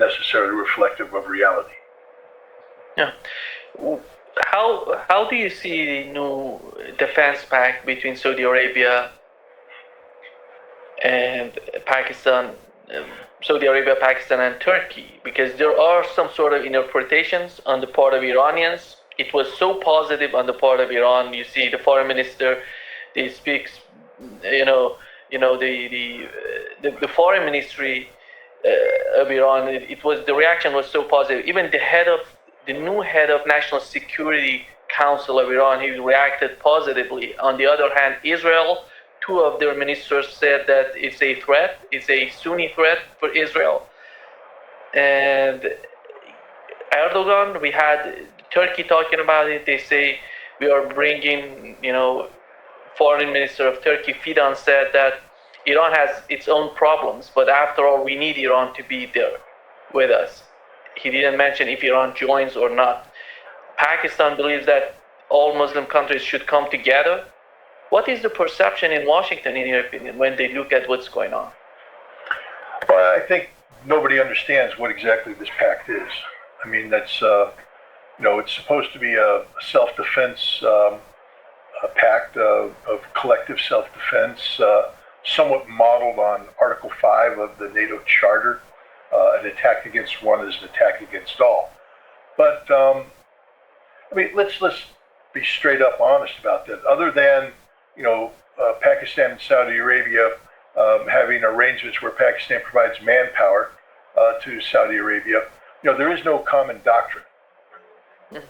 necessarily reflective of reality. Yeah. How do you see the new defense pact between Saudi Arabia and Pakistan, Saudi Arabia, Pakistan, and Turkey? Because there are some sort of interpretations on the part of Iranians. It was so positive on the part of Iran. You see, the foreign minister, he speaks, the foreign ministry of Iran. It was the reaction was so positive. Even the new head of National Security Council of Iran, he reacted positively. On the other hand, Israel, two of their ministers said that it's a threat, it's a Sunni threat for Israel. And Erdogan, we had Turkey talking about it. They say we are bringing, foreign minister of Turkey, Fidan, said that Iran has its own problems, but after all, we need Iran to be there with us. He didn't mention if Iran joins or not. Pakistan believes that all Muslim countries should come together. What is the perception in Washington, in your opinion, when they look at what's going on? Well, I think nobody understands what exactly this pact is. I mean, that's, it's supposed to be a self-defense pact of collective self-defense, somewhat modeled on Article 5 of the NATO Charter. An attack against one is an attack against all. But, let's be straight up honest about that. Other than, Pakistan and Saudi Arabia having arrangements where Pakistan provides manpower to Saudi Arabia, there is no common doctrine.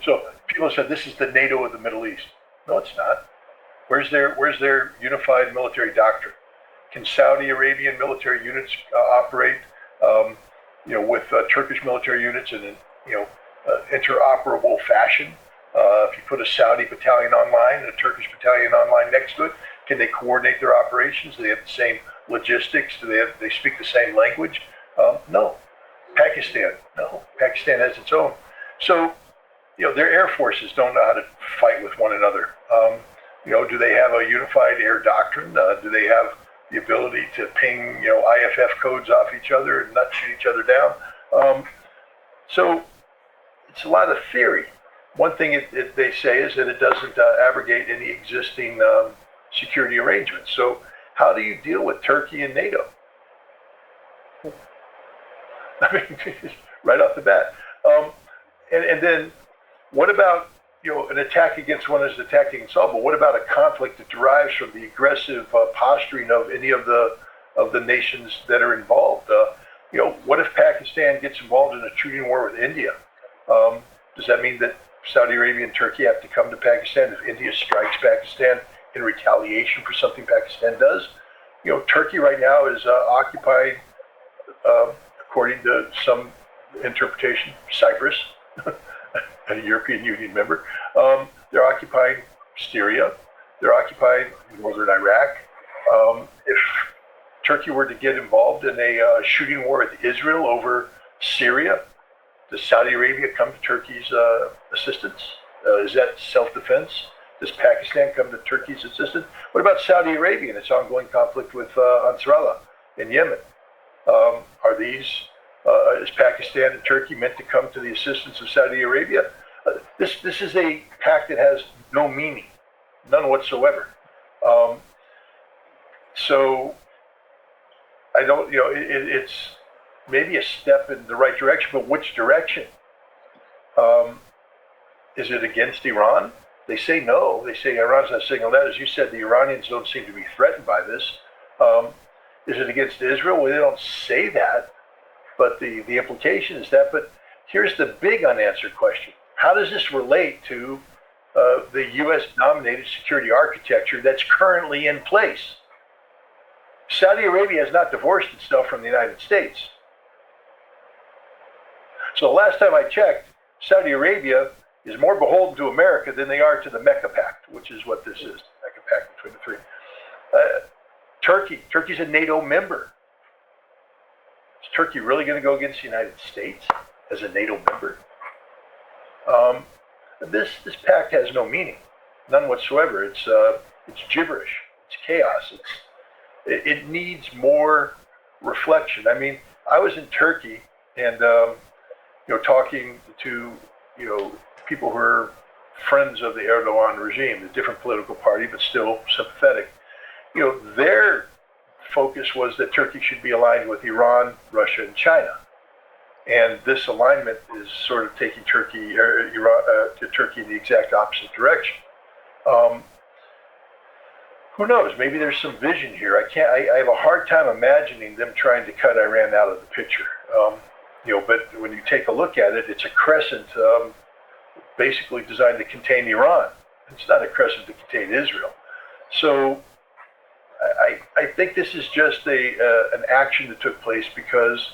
So people said this is the NATO of the Middle East. No, it's not. Where's their unified military doctrine? Can Saudi Arabian military units operate, with Turkish military units in an, interoperable fashion? If you put a Saudi battalion online and a Turkish battalion online next to it, can they coordinate their operations? Do they have the same logistics? Do they speak the same language? No. Pakistan, no. Pakistan has its own. So, their air forces don't know how to fight with one another. Do they have a unified air doctrine? Do they have the ability to ping, IFF codes off each other and not shoot each other down? So it's a lot of theory. One thing they say is that it doesn't abrogate any existing security arrangements. So how do you deal with Turkey and NATO? I mean, right off the bat. And then what about, an attack against one is an attack against all, but what about a conflict that derives from the aggressive posturing of any of the nations that are involved? What if Pakistan gets involved in a treaty war with India? Does that mean that Saudi Arabia and Turkey have to come to Pakistan if India strikes Pakistan in retaliation for something Pakistan does? Turkey right now is occupying, according to some interpretation, Cyprus, a European Union member. They're occupying Syria. They're occupying northern Iraq. If Turkey were to get involved in a shooting war with Israel over Syria, does Saudi Arabia come to Turkey's assistance? Is that self-defense? Does Pakistan come to Turkey's assistance? What about Saudi Arabia and its ongoing conflict with Ansarallah in Yemen? Is Pakistan and Turkey meant to come to the assistance of Saudi Arabia? This is a pact that has no meaning, none whatsoever. So I don't, it's maybe a step in the right direction, but which direction? Is it against Iran? They say no. They say Iran's not signaling that. As you said, the Iranians don't seem to be threatened by this. Is it against Israel? Well, they don't say that, but the implication is that. But here's the big unanswered question. How does this relate to the U.S.-dominated security architecture that's currently in place? Saudi Arabia has not divorced itself from the United States. So the last time I checked, Saudi Arabia is more beholden to America than they are to the Mecca Pact, which is what this is, the Mecca Pact between the three. Turkey's a NATO member. Is Turkey really going to go against the United States as a NATO member? This pact has no meaning, none whatsoever. It's gibberish. It's chaos. It needs more reflection. I mean, I was in Turkey and talking to people who are friends of the Erdogan regime, the different political party, but still sympathetic. Their focus was that Turkey should be aligned with Iran, Russia, and China. And this alignment is sort of taking Turkey to Turkey in the exact opposite direction. Who knows? Maybe there's some vision here. I have a hard time imagining them trying to cut Iran out of the picture. But when you take a look at it, it's a crescent basically designed to contain Iran. It's not a crescent to contain Israel. So I think this is just an action that took place because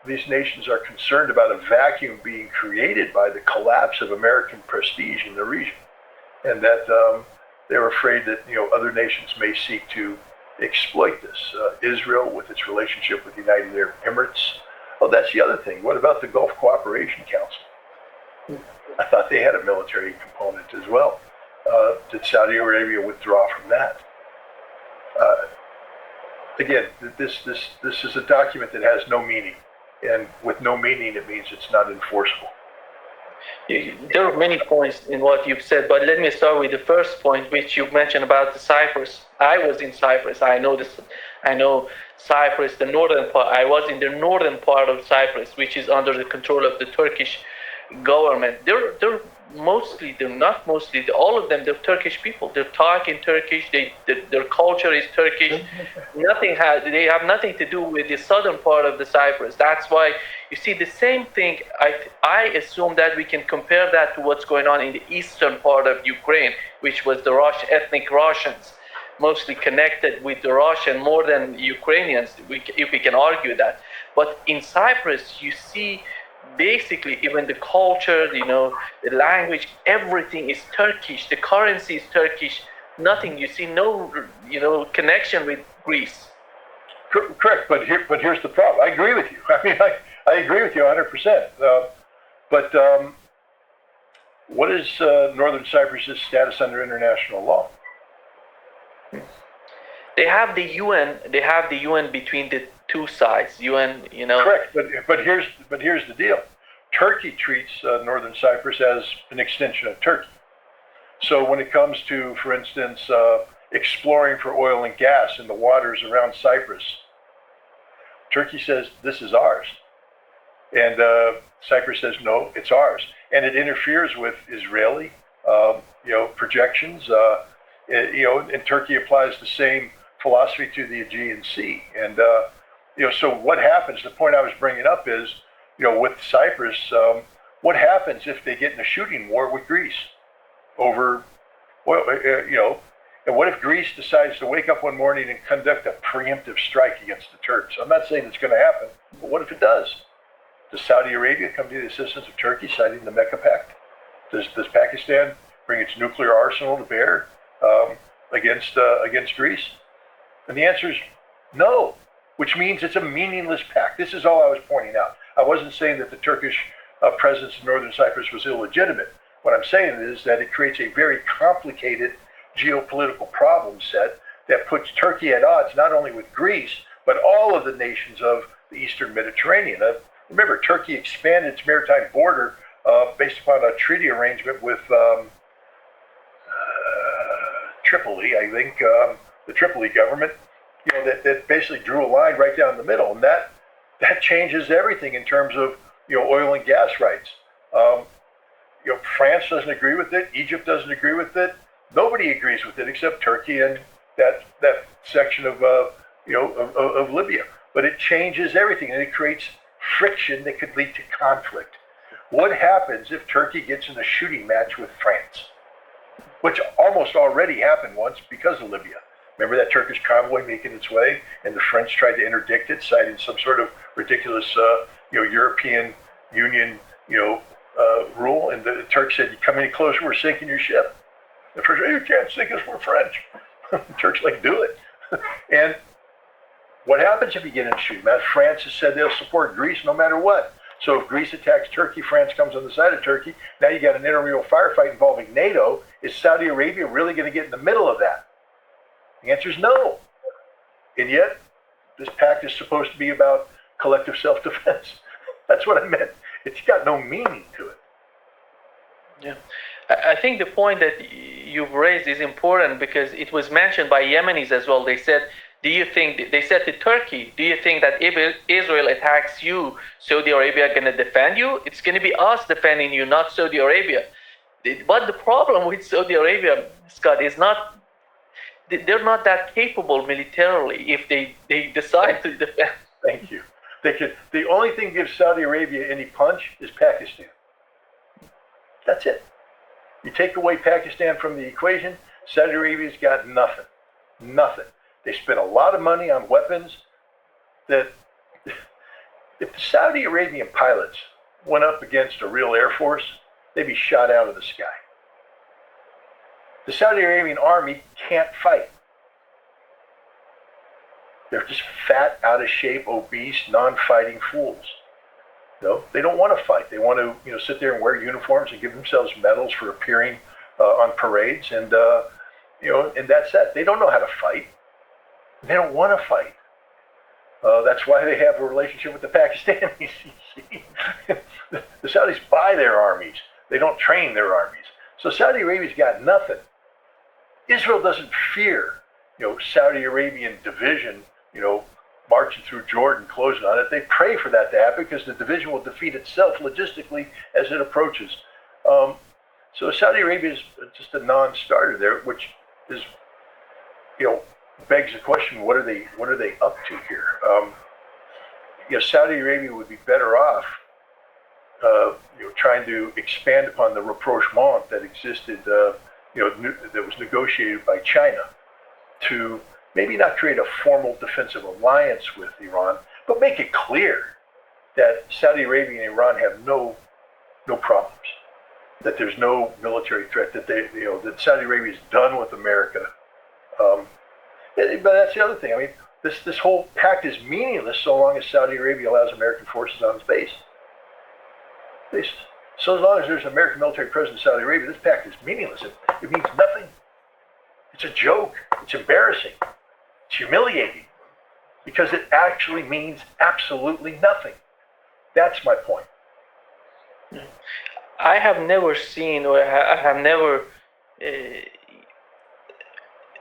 these nations are concerned about a vacuum being created by the collapse of American prestige in the region, and that they're afraid that other nations may seek to exploit this. Israel, with its relationship with the United Arab Emirates. Oh, that's the other thing. What about the Gulf Cooperation Council? I thought they had a military component as well. Did Saudi Arabia withdraw from that? Again, this is a document that has no meaning, and with no meaning, it means it's not enforceable. There are many points in what you've said, but let me start with the first point, which you mentioned about the Cyprus. I was in Cyprus. I know this. I know Cyprus, the northern part. I was in the northern part of Cyprus, which is under the control of the Turkish government. They're not mostly, all of them, they're Turkish people. They're talking Turkish. Their culture is Turkish. They have nothing to do with the southern part of the Cyprus. That's why you see the same thing. I assume that we can compare that to what's going on in the eastern part of Ukraine, which was the ethnic Russians, mostly connected with the Russian more than Ukrainians, if we can argue that. But in Cyprus, you see basically even the culture, the language, everything is Turkish. The currency is Turkish. Nothing. You see no, connection with Greece. Correct, but here's the problem. I agree with you. I agree with you 100%. But what is Northern Cyprus's status under international law? They have the UN. They have the UN between the two sides. UN, Correct, but here's the deal. Turkey treats Northern Cyprus as an extension of Turkey. So when it comes to, for instance, exploring for oil and gas in the waters around Cyprus, Turkey says this is ours, and Cyprus says no, it's ours, and it interferes with Israeli, projections. And Turkey applies the same philosophy to the Aegean Sea, and so what happens? The point I was bringing up is, with Cyprus, what happens if they get in a shooting war with Greece over oil? And what if Greece decides to wake up one morning and conduct a preemptive strike against the Turks? I'm not saying it's going to happen, but what if it does? Does Saudi Arabia come to the assistance of Turkey, citing the Mecca Pact? Does Pakistan bring its nuclear arsenal to bear against Greece? And the answer is no, which means it's a meaningless pact. This is all I was pointing out. I wasn't saying that the Turkish presence in northern Cyprus was illegitimate. What I'm saying is that it creates a very complicated geopolitical problem set that puts Turkey at odds not only with Greece, but all of the nations of the Eastern Mediterranean. Remember, Turkey expanded its maritime border based upon a treaty arrangement with Tripoli, I think, the Tripoli government, that basically drew a line right down the middle, and that changes everything in terms of oil and gas rights. France doesn't agree with it. Egypt doesn't agree with it. Nobody agrees with it except Turkey and that section of Libya. But it changes everything, and it creates friction that could lead to conflict. What happens if Turkey gets in a shooting match with France, which almost already happened once because of Libya? Remember that Turkish convoy making its way, and the French tried to interdict it, citing some sort of ridiculous, European Union, rule, and the Turks said, "You come any closer, we're sinking your ship." The French said, "You can't sink us, we're French." The Turks do it. And what happens if you get in a shooting match? France has said they'll support Greece no matter what. So if Greece attacks Turkey, France comes on the side of Turkey. Now you got an intramural firefight involving NATO. Is Saudi Arabia really going to get in the middle of that? The answer is no. And yet, this pact is supposed to be about collective self-defense. That's what I meant. It's got no meaning to it. Yeah, I think the point that you've raised is important because it was mentioned by Yemenis as well. They said, "Do you think?" They said to Turkey, "Do you think that if Israel attacks you, Saudi Arabia going to defend you? It's going to be us defending you, not Saudi Arabia." But the problem with Saudi Arabia, Scott, is not they're not that capable militarily if they decide to defend. Thank you. The only thing that gives Saudi Arabia any punch is Pakistan. That's it. You take away Pakistan from the equation, Saudi Arabia's got nothing. Nothing. They spent a lot of money on weapons that if the Saudi Arabian pilots went up against a real air force, they'd be shot out of the sky. The Saudi Arabian army can't fight. They're just fat, out of shape, obese, non-fighting fools. No, they don't want to fight. They want to, sit there and wear uniforms and give themselves medals for appearing on parades, and and that's that. They don't know how to fight. They don't want to fight. That's why they have a relationship with the Pakistanis. You see, the Saudis buy their armies. They don't train their armies. So Saudi Arabia's got nothing. Israel doesn't fear, Saudi Arabian division, marching through Jordan, closing on it. They pray for that to happen because the division will defeat itself logistically as it approaches. So Saudi Arabia is just a non-starter there, which is, begs the question: what are they up to here? Saudi Arabia would be better off, trying to expand upon the rapprochement that existed, that was negotiated by China, to maybe not create a formal defensive alliance with Iran, but make it clear that Saudi Arabia and Iran have no problems, that there's no military threat, that that Saudi Arabia is done with America. But that's the other thing. I mean, this whole pact is meaningless so long as Saudi Arabia allows American forces on its base. So as long as there's an American military presence in Saudi Arabia, this pact is meaningless. It means nothing. It's a joke. It's embarrassing. It's humiliating because it actually means absolutely nothing. That's my point. I have never seen or I have never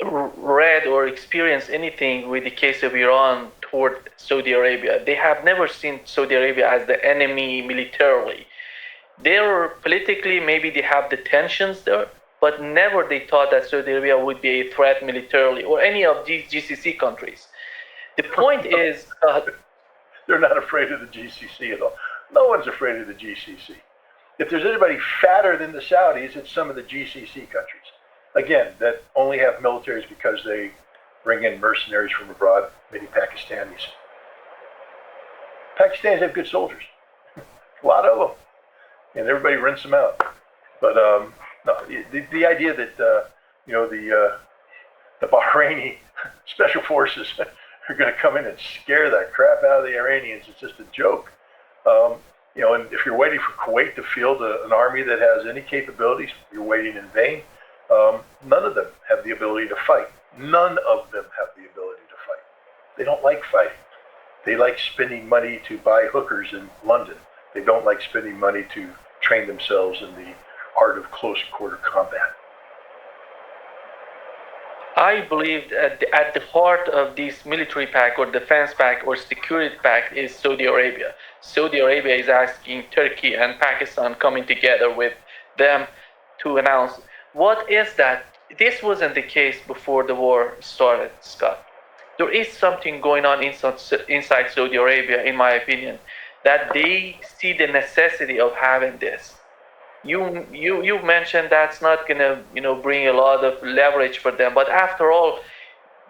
read or experienced anything with the case of Iran toward Saudi Arabia. They have never seen Saudi Arabia as the enemy militarily. They're politically, maybe they have the tensions there, but never they thought that Saudi Arabia would be a threat militarily or any of these GCC countries. The point is... they're not afraid of the GCC at all. No one's afraid of the GCC. If there's anybody fatter than the Saudis, it's some of the GCC countries. Again, that only have militaries because they bring in mercenaries from abroad, maybe Pakistanis. Pakistanis have good soldiers. A lot of them. And everybody rents them out. But no, the idea that the Bahraini special forces are going to come in and scare the crap out of the Iranians is just a joke. And if you're waiting for Kuwait to field an army that has any capabilities, you're waiting in vain. None of them have the ability to fight. None of them have the ability to fight. They don't like fighting. They like spending money to buy hookers in London. They don't like spending money to train themselves in the art of close quarter combat. I believe that at the heart of this military pact or defense pact or security pact is Saudi Arabia. Saudi Arabia is asking Turkey and Pakistan coming together with them to announce. What is that? This wasn't the case before the war started, Scott. There is something going on inside Saudi Arabia, in my opinion, that they see the necessity of having this. You mentioned that's not gonna bring a lot of leverage for them, but after all,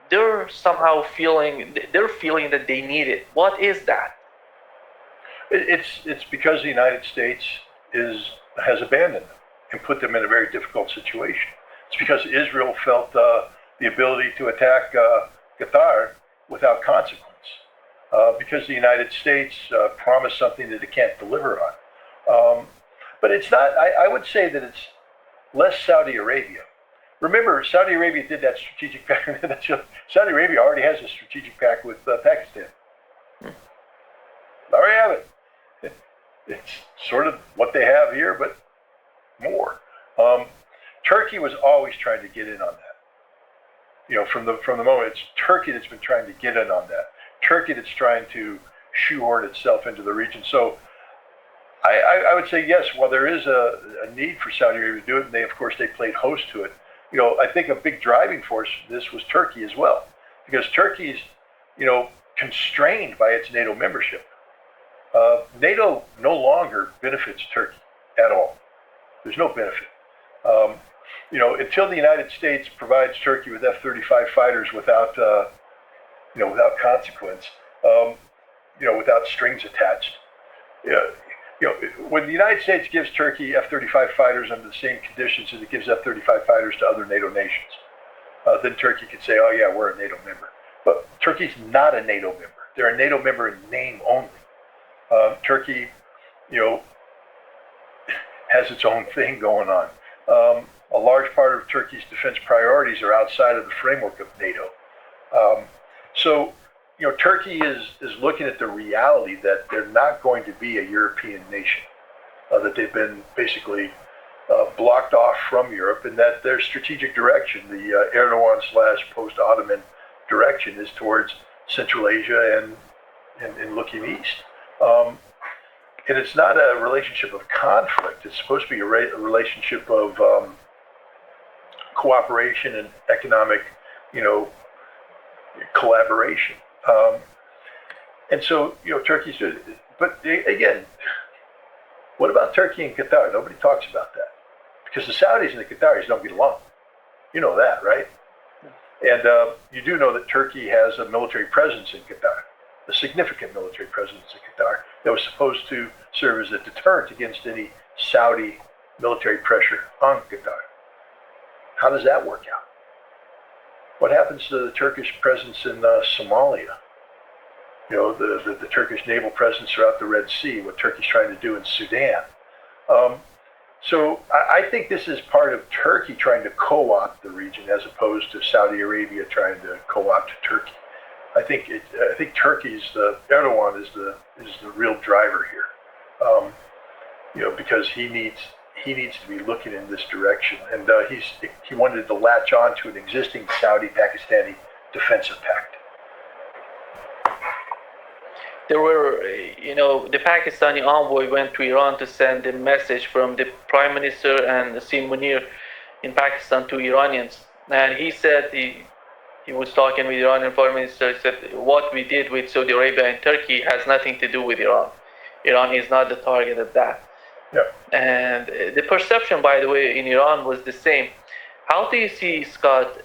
they're somehow feeling that they need it. What is that? It's because the United States has abandoned them and put them in a very difficult situation. It's because Israel felt the ability to attack Qatar without consequence. Because the United States promised something that it can't deliver on. But it's not, I would say that it's less Saudi Arabia. Remember, Saudi Arabia did that strategic pact. Saudi Arabia already has a strategic pact with Pakistan. There you have it. It's sort of what they have here, but more. Turkey was always trying to get in on that. From the moment, it's Turkey that's been trying to get in on that. Turkey that's trying to shoehorn itself into the region. So I would say yes. While there is a need for Saudi Arabia to do it, and of course they played host to it. I think a big driving force for this was Turkey as well, because Turkey's constrained by its NATO membership. NATO no longer benefits Turkey at all. There's no benefit. Until the United States provides Turkey with F-35 fighters without consequence, without strings attached. When the United States gives Turkey F-35 fighters under the same conditions as it gives F-35 fighters to other NATO nations, then Turkey could say, oh yeah, we're a NATO member. But Turkey's not a NATO member. They're a NATO member in name only. Turkey, has its own thing going on. A large part of Turkey's defense priorities are outside of the framework of NATO. Turkey is looking at the reality that they're not going to be a European nation, that they've been basically blocked off from Europe, and that their strategic direction, the Erdogan/post-Ottoman direction, is towards Central Asia and looking east. And it's not a relationship of conflict. It's supposed to be a relationship of cooperation and economic, collaboration. And so, Turkey's, but again, what about Turkey and Qatar? Nobody talks about that, because the Saudis and the Qataris don't get along. You know that, right? And you do know that Turkey has a military presence in Qatar, a significant military presence in Qatar that was supposed to serve as a deterrent against any Saudi military pressure on Qatar. How does that work out? What happens to the Turkish presence in Somalia? The Turkish naval presence throughout the Red Sea, what Turkey's trying to do in Sudan. So I think this is part of Turkey trying to co-opt the region as opposed to Saudi Arabia trying to co-opt Turkey. I think Turkey's Erdogan is the real driver here, because he needs to be looking in this direction, and he wanted to latch on to an existing Saudi-Pakistani defensive pact. There were, the Pakistani envoy went to Iran to send a message from the Prime Minister and Nassim Munir in Pakistan to Iranians, and he said he was talking with Iranian Foreign Minister. He said, what we did with Saudi Arabia and Turkey has nothing to do with Iran. Iran is not the target of that. Yeah. And the perception, by the way, in Iran was the same. How do you see, Scott,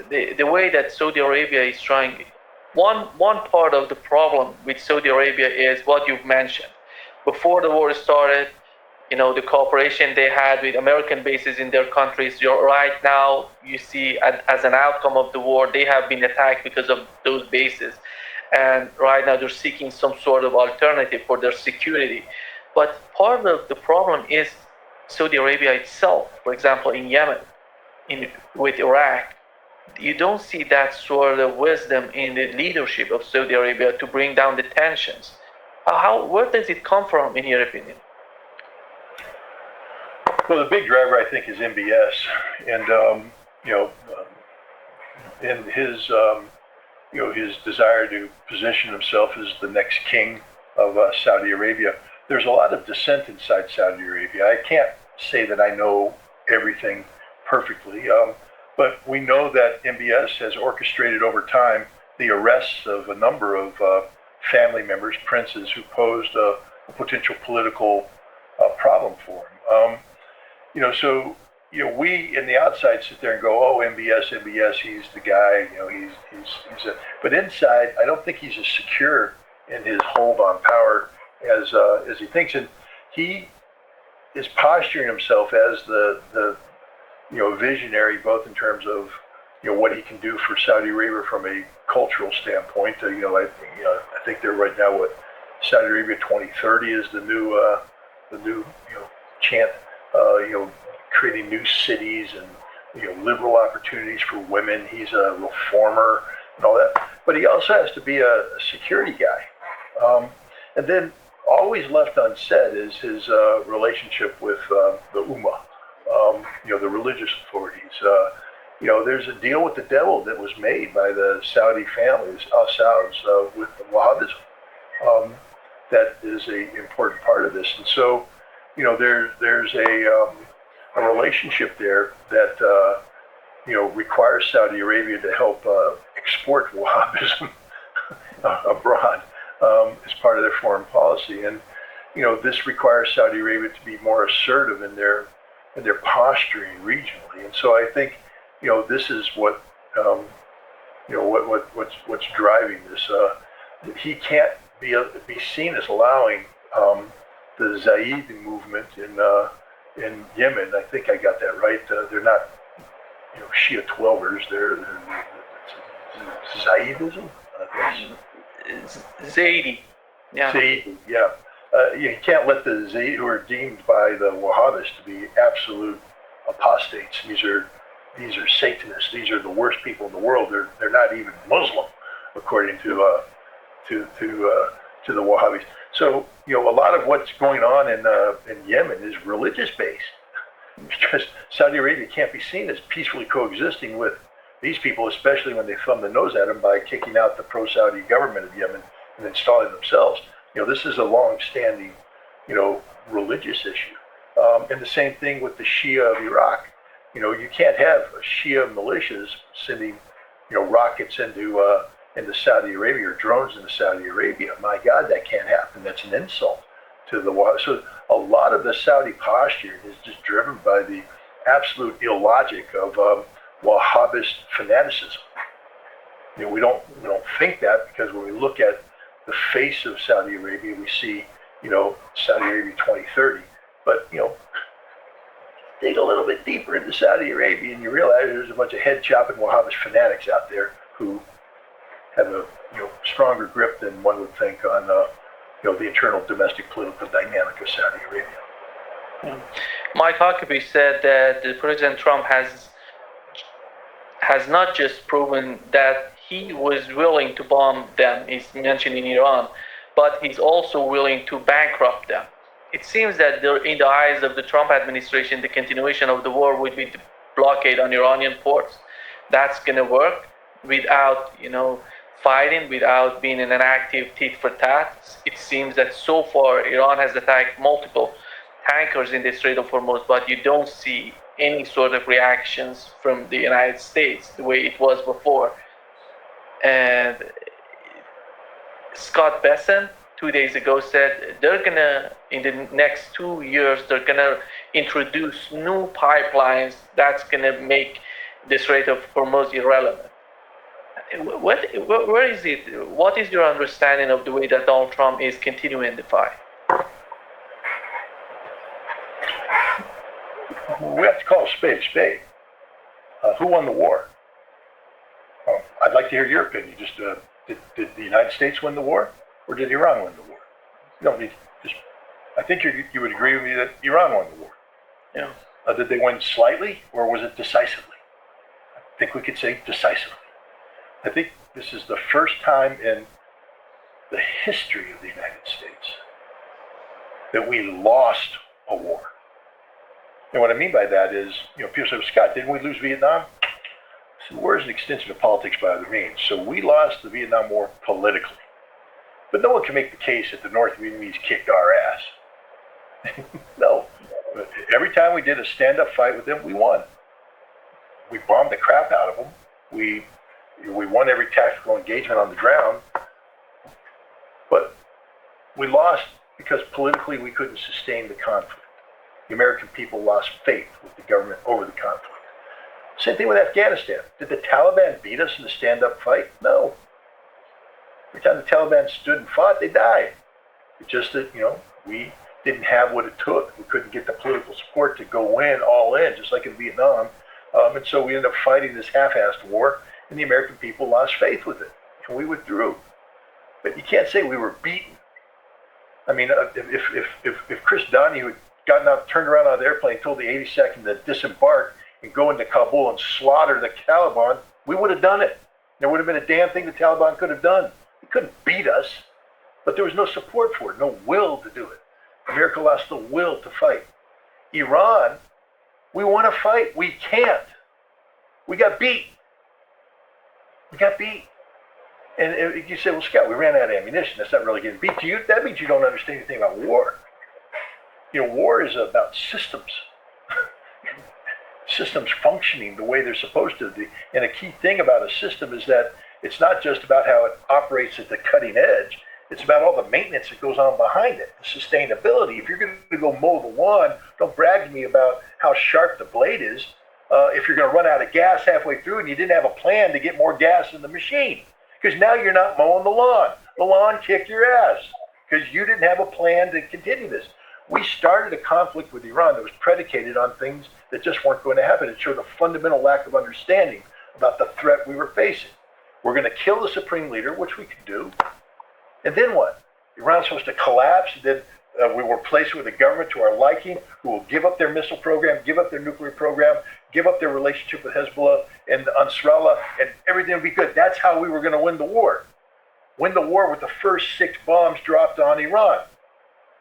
the way that Saudi Arabia is trying? One part of the problem with Saudi Arabia is what you've mentioned. Before the war started, the cooperation they had with American bases in their countries. Right now, you see, as an outcome of the war, they have been attacked because of those bases. And right now, they're seeking some sort of alternative for their security. But part of the problem is Saudi Arabia itself. For example, in Yemen, with Iraq, you don't see that sort of wisdom in the leadership of Saudi Arabia to bring down the tensions. Where does it come from, in your opinion? Well, the big driver, I think, is MBS, and in his desire to position himself as the next king of Saudi Arabia. There's a lot of dissent inside Saudi Arabia. I can't say that I know everything perfectly, but we know that MBS has orchestrated over time the arrests of a number of family members, princes, who posed a potential political problem for him. So we in the outside sit there and go, oh, MBS, he's the guy. He's a. But inside, I don't think he's as secure in his hold on power as he thinks, and he is posturing himself as the visionary, both in terms of what he can do for Saudi Arabia from a cultural standpoint. I think they're right now what Saudi Arabia 2030 is the new chant. Creating new cities and liberal opportunities for women. He's a reformer and all that, but he also has to be a security guy. And then always left unsaid is his relationship with the Ummah, the religious authorities. There's a deal with the devil that was made by the Saudi families, Al Sauds, with the Wahhabism. That is a important part of this, and so there's a relationship there that requires Saudi Arabia to help export Wahhabism abroad as part of their foreign policy, and this requires Saudi Arabia to be more assertive in their posturing regionally, and so I think this is what's driving this. He can't be seen as allowing the Zaidi movement in Yemen. I think I got that right. They're not Shia Twelvers. They're Zaidism. Zaidi. Yeah. Zaidi. Yeah. You can't let the Zaidi, who are deemed by the Wahhabists to be absolute apostates. These are Satanists. These are the worst people in the world. They're not even Muslim, according to the Wahhabis. So a lot of what's going on in Yemen is religious based, because Saudi Arabia can't be seen as peacefully coexisting with these people, especially when they thumb the nose at them by kicking out the pro-Saudi government of Yemen and installing themselves. This is a long-standing, religious issue. And the same thing with the Shia of Iraq. You can't have Shia militias sending, rockets into Saudi Arabia or drones into Saudi Arabia. My God, that can't happen. That's an insult to the Wahhabis. So a lot of the Saudi posture is just driven by the absolute illogic of Wahhabist fanaticism. We don't think that, because when we look at the face of Saudi Arabia, we see Saudi Arabia 2030. But dig a little bit deeper into Saudi Arabia, and you realize there's a bunch of head-chopping Wahhabist fanatics out there who have a stronger grip than one would think on the internal domestic political dynamic of Saudi Arabia. Yeah. Mike Huckabee said that President Trump has not just proven that he was willing to bomb them, he's mentioning Iran, but he's also willing to bankrupt them. It seems that in the eyes of the Trump administration, the continuation of the war would be the blockade on Iranian ports. That's going to work without, fighting, without being in an active tit for tat. It seems that so far Iran has attacked multiple tankers in the Strait of Hormuz, but you don't see any sort of reactions from the United States the way it was before. And Scott Bessent 2 days ago said they're gonna, in the next 2 years, they're gonna introduce new pipelines that's gonna make the Strait of Hormuz irrelevant. Where is it? What is your understanding of the way that Donald Trump is continuing the fight? We have to call a spade. Who won the war? I'd like to hear your opinion. Just did the United States win the war, or did Iran win the war? You don't need just. I think you would agree with me that Iran won the war. Yeah. Did they win slightly, or was it decisively? I think we could say decisively. I think this is the first time in the history of the United States that we lost a war. And what I mean by that is, people say, Scott, didn't we lose Vietnam? So war is an extension of politics by other means. So we lost the Vietnam War politically. But no one can make the case that the North Vietnamese kicked our ass. No. But every time we did a stand-up fight with them, we won. We bombed the crap out of them. We won every tactical engagement on the ground. But we lost because politically we couldn't sustain the conflict. The American people lost faith with the government over the conflict. Same thing with Afghanistan. Did the Taliban beat us in the stand-up fight? No. Every time the Taliban stood and fought, they died. It's just that, we didn't have what it took. We couldn't get the political support to go in, all in, just like in Vietnam. And so we ended up fighting this half-assed war, and the American people lost faith with it. And we withdrew. But you can't say we were beaten. I mean, if Chris Donahue had gotten out, turned around on the airplane, told the 82nd to disembark and go into Kabul and slaughter the Taliban, we would have done it. There would have been a damn thing the Taliban could have done. They couldn't beat us. But there was no support for it, no will to do it. America lost the will to fight. Iran, we want to fight. We can't. We got beat. We got beat. And you say, well, Scott, we ran out of ammunition. That's not really getting beat to you. That means you don't understand anything about war. War is about systems. Systems functioning the way they're supposed to be. And a key thing about a system is that it's not just about how it operates at the cutting edge. It's about all the maintenance that goes on behind it, the sustainability. If you're going to go mow the lawn, don't brag to me about how sharp the blade is. If you're going to run out of gas halfway through and you didn't have a plan to get more gas in the machine, because now you're not mowing the lawn. The lawn kicked your ass because you didn't have a plan to continue this. We started a conflict with Iran that was predicated on things that just weren't going to happen. It showed a fundamental lack of understanding about the threat we were facing. We're going to kill the supreme leader, which we could do. And then what? Iran's supposed to collapse. And then we were placed with a government to our liking who will give up their missile program, give up their nuclear program, give up their relationship with Hezbollah and Nasrallah, and everything will be good. That's how we were going to win the war. Win the war with the first 6 bombs dropped on Iran.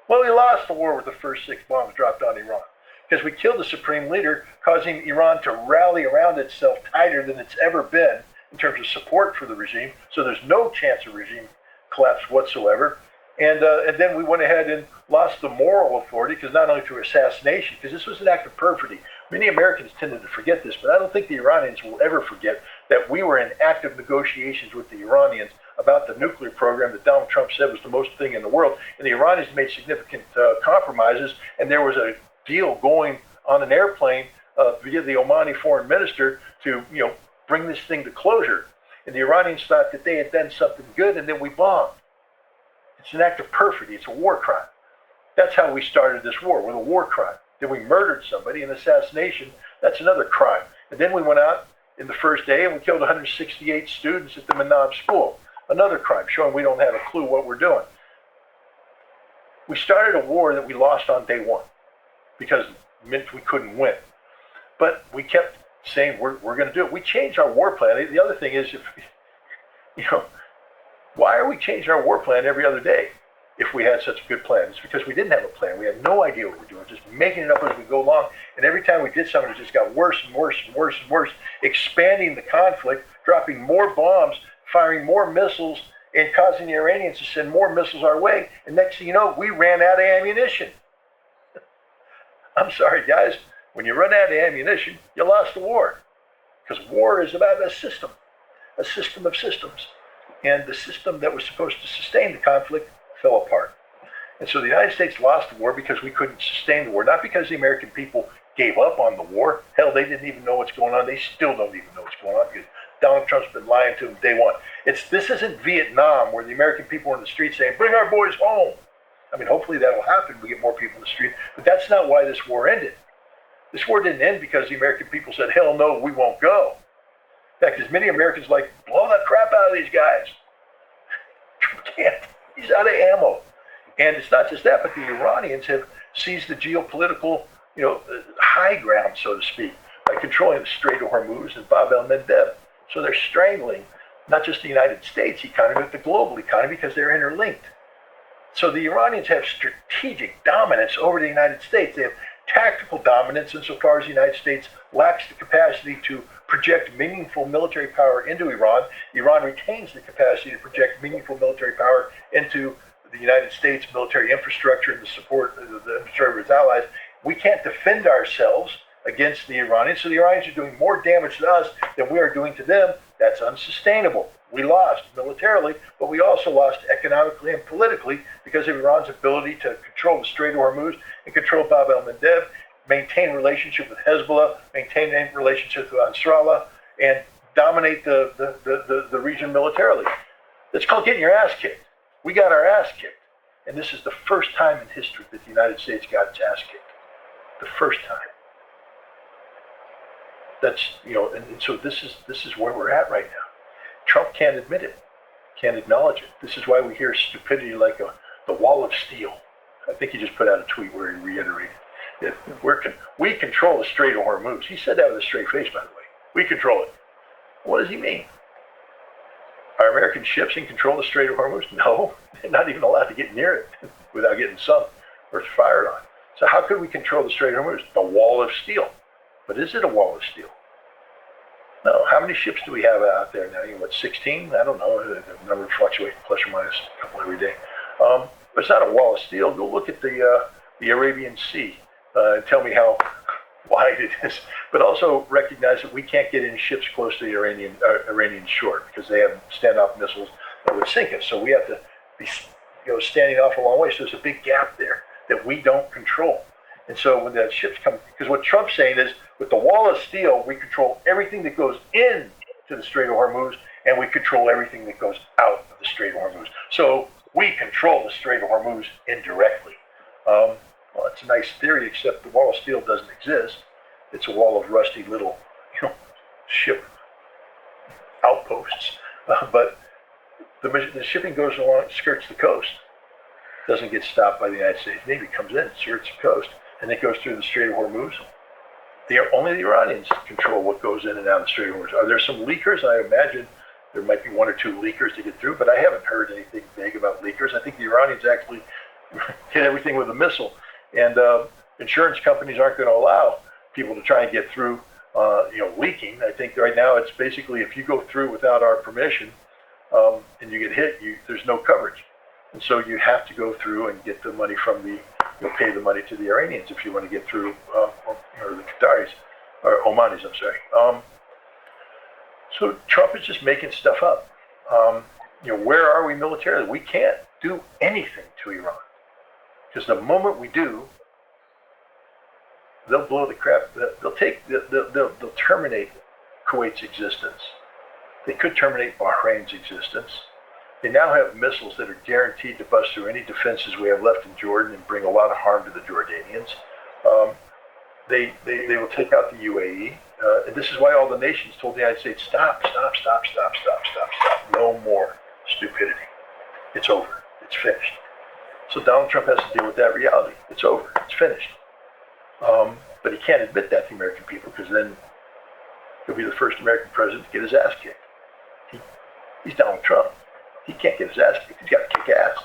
Well, we lost the war with the first 6 bombs dropped on Iran because we killed the supreme leader, causing Iran to rally around itself tighter than it's ever been in terms of support for the regime. So there's no chance of regime collapse whatsoever. And then we went ahead and lost the moral authority, because not only through assassination, because this was an act of perfidy. Many Americans tended to forget this, but I don't think the Iranians will ever forget that we were in active negotiations with the Iranians about the nuclear program that Donald Trump said was the most thing in the world. And the Iranians made significant compromises, and there was a deal going on an airplane via the Omani foreign minister to bring this thing to closure. And the Iranians thought that they had done something good, and then we bombed. It's an act of perfidy. It's a war crime. That's how we started this war, with a war crime. Then we murdered somebody, an assassination. That's another crime. And then we went out in the first day and we killed 168 students at the Manab school. Another crime, showing we don't have a clue what we're doing. We started a war that we lost on day one because it meant we couldn't win. But we kept saying we're going to do it. We changed our war plan. The other thing is, why are we changing our war plan every other day if we had such a good plan? It's because we didn't have a plan. We had no idea what we were doing, just making it up as we go along. And every time we did something, it just got worse and worse and worse and worse, expanding the conflict, dropping more bombs, firing more missiles, and causing the Iranians to send more missiles our way. And next thing you know, we ran out of ammunition. I'm sorry, guys. When you run out of ammunition, you lost the war. Because war is about a system of systems. And the system that was supposed to sustain the conflict fell apart. And so the United States lost the war because we couldn't sustain the war, not because the American people gave up on the war. Hell, they didn't even know what's going on. They still don't even know what's going on because Donald Trump's been lying to them day one. This isn't Vietnam where the American people are in the streets saying, bring our boys home. I mean, hopefully that'll happen. We get more people in the street. But that's not why this war ended. This war didn't end because the American people said, hell no, we won't go. In fact, there's many Americans like, blow the crap out of these guys. Can't. He's out of ammo. And it's not just that, but the Iranians have seized the geopolitical, high ground, so to speak, by controlling the Strait of Hormuz and Bab el-Mandeb. So they're strangling not just the United States economy, but the global economy because they're interlinked. So the Iranians have strategic dominance over the United States. They have tactical dominance insofar as the United States lacks the capacity to project meaningful military power into Iran. Iran retains the capacity to project meaningful military power into the United States military infrastructure and the support of the infrastructure of its allies. We can't defend ourselves against the Iranians, so the Iranians are doing more damage to us than we are doing to them. That's unsustainable. We lost militarily, but we also lost economically and politically because of Iran's ability to control the Strait of Hormuz and control Bab el-Mandeb, maintain relationship with Hezbollah, maintain relationships with Nasrallah, and dominate the region militarily. It's called getting your ass kicked. We got our ass kicked. And this is the first time in history that the United States got its ass kicked. The first time. That's, and so this is where we're at right now. Trump can't admit it, can't acknowledge it. This is why we hear stupidity like the wall of steel. I think he just put out a tweet where he reiterated that we control the Strait of Hormuz. He said that with a straight face, by the way. We control it. What does he mean? Our American ships in control of the Strait of Hormuz? No, they're not even allowed to get near it without getting sunk or fired on. So how could we control the Strait of Hormuz? The wall of steel. But is it a wall of steel? No. How many ships do we have out there now? You know, what, 16? I don't know. The number fluctuates plus or minus a couple every day. But it's not a wall of steel. Go look at the Arabian Sea and tell me how wide it is. But also recognize that we can't get any ships close to the Iranian shore because they have standoff missiles that would sink us. So we have to be standing off a long way. So there's a big gap there that we don't control. And so when the ships come, because what Trump's saying is, with the wall of steel, we control everything that goes in to the Strait of Hormuz, and we control everything that goes out of the Strait of Hormuz. So we control the Strait of Hormuz indirectly. Well, it's a nice theory, except the wall of steel doesn't exist. It's a wall of rusty little, ship outposts. But the shipping goes along, skirts the coast. Doesn't get stopped by the United States Navy. Comes in, skirts the coast, and it goes through the Strait of Hormuz. Only the Iranians control what goes in and out of the Strait of Hormuz. Are there some leakers? I imagine there might be one or two leakers to get through, but I haven't heard anything big about leakers. I think the Iranians actually hit everything with a missile, and insurance companies aren't going to allow people to try and get through, leaking. I think right now it's basically if you go through without our permission and you get hit, there's no coverage. And so you have to go through and get the money from pay the money to the Iranians if you want to get through, or the Qataris, or Omanis, I'm sorry. So Trump is just making stuff up. Where are we militarily? We can't do anything to Iran. Because the moment we do, they'll blow the crap, they'll terminate Kuwait's existence. They could terminate Bahrain's existence. They now have missiles that are guaranteed to bust through any defenses we have left in Jordan and bring a lot of harm to the Jordanians. They will take out the UAE. And this is why all the nations told the United States, stop. No more stupidity. It's over. It's finished. So Donald Trump has to deal with that reality. It's over. It's finished. But he can't admit that to the American people because then he'll be the first American president to get his ass kicked. He's Donald Trump. He can't get his ass kicked. He's got to kick ass.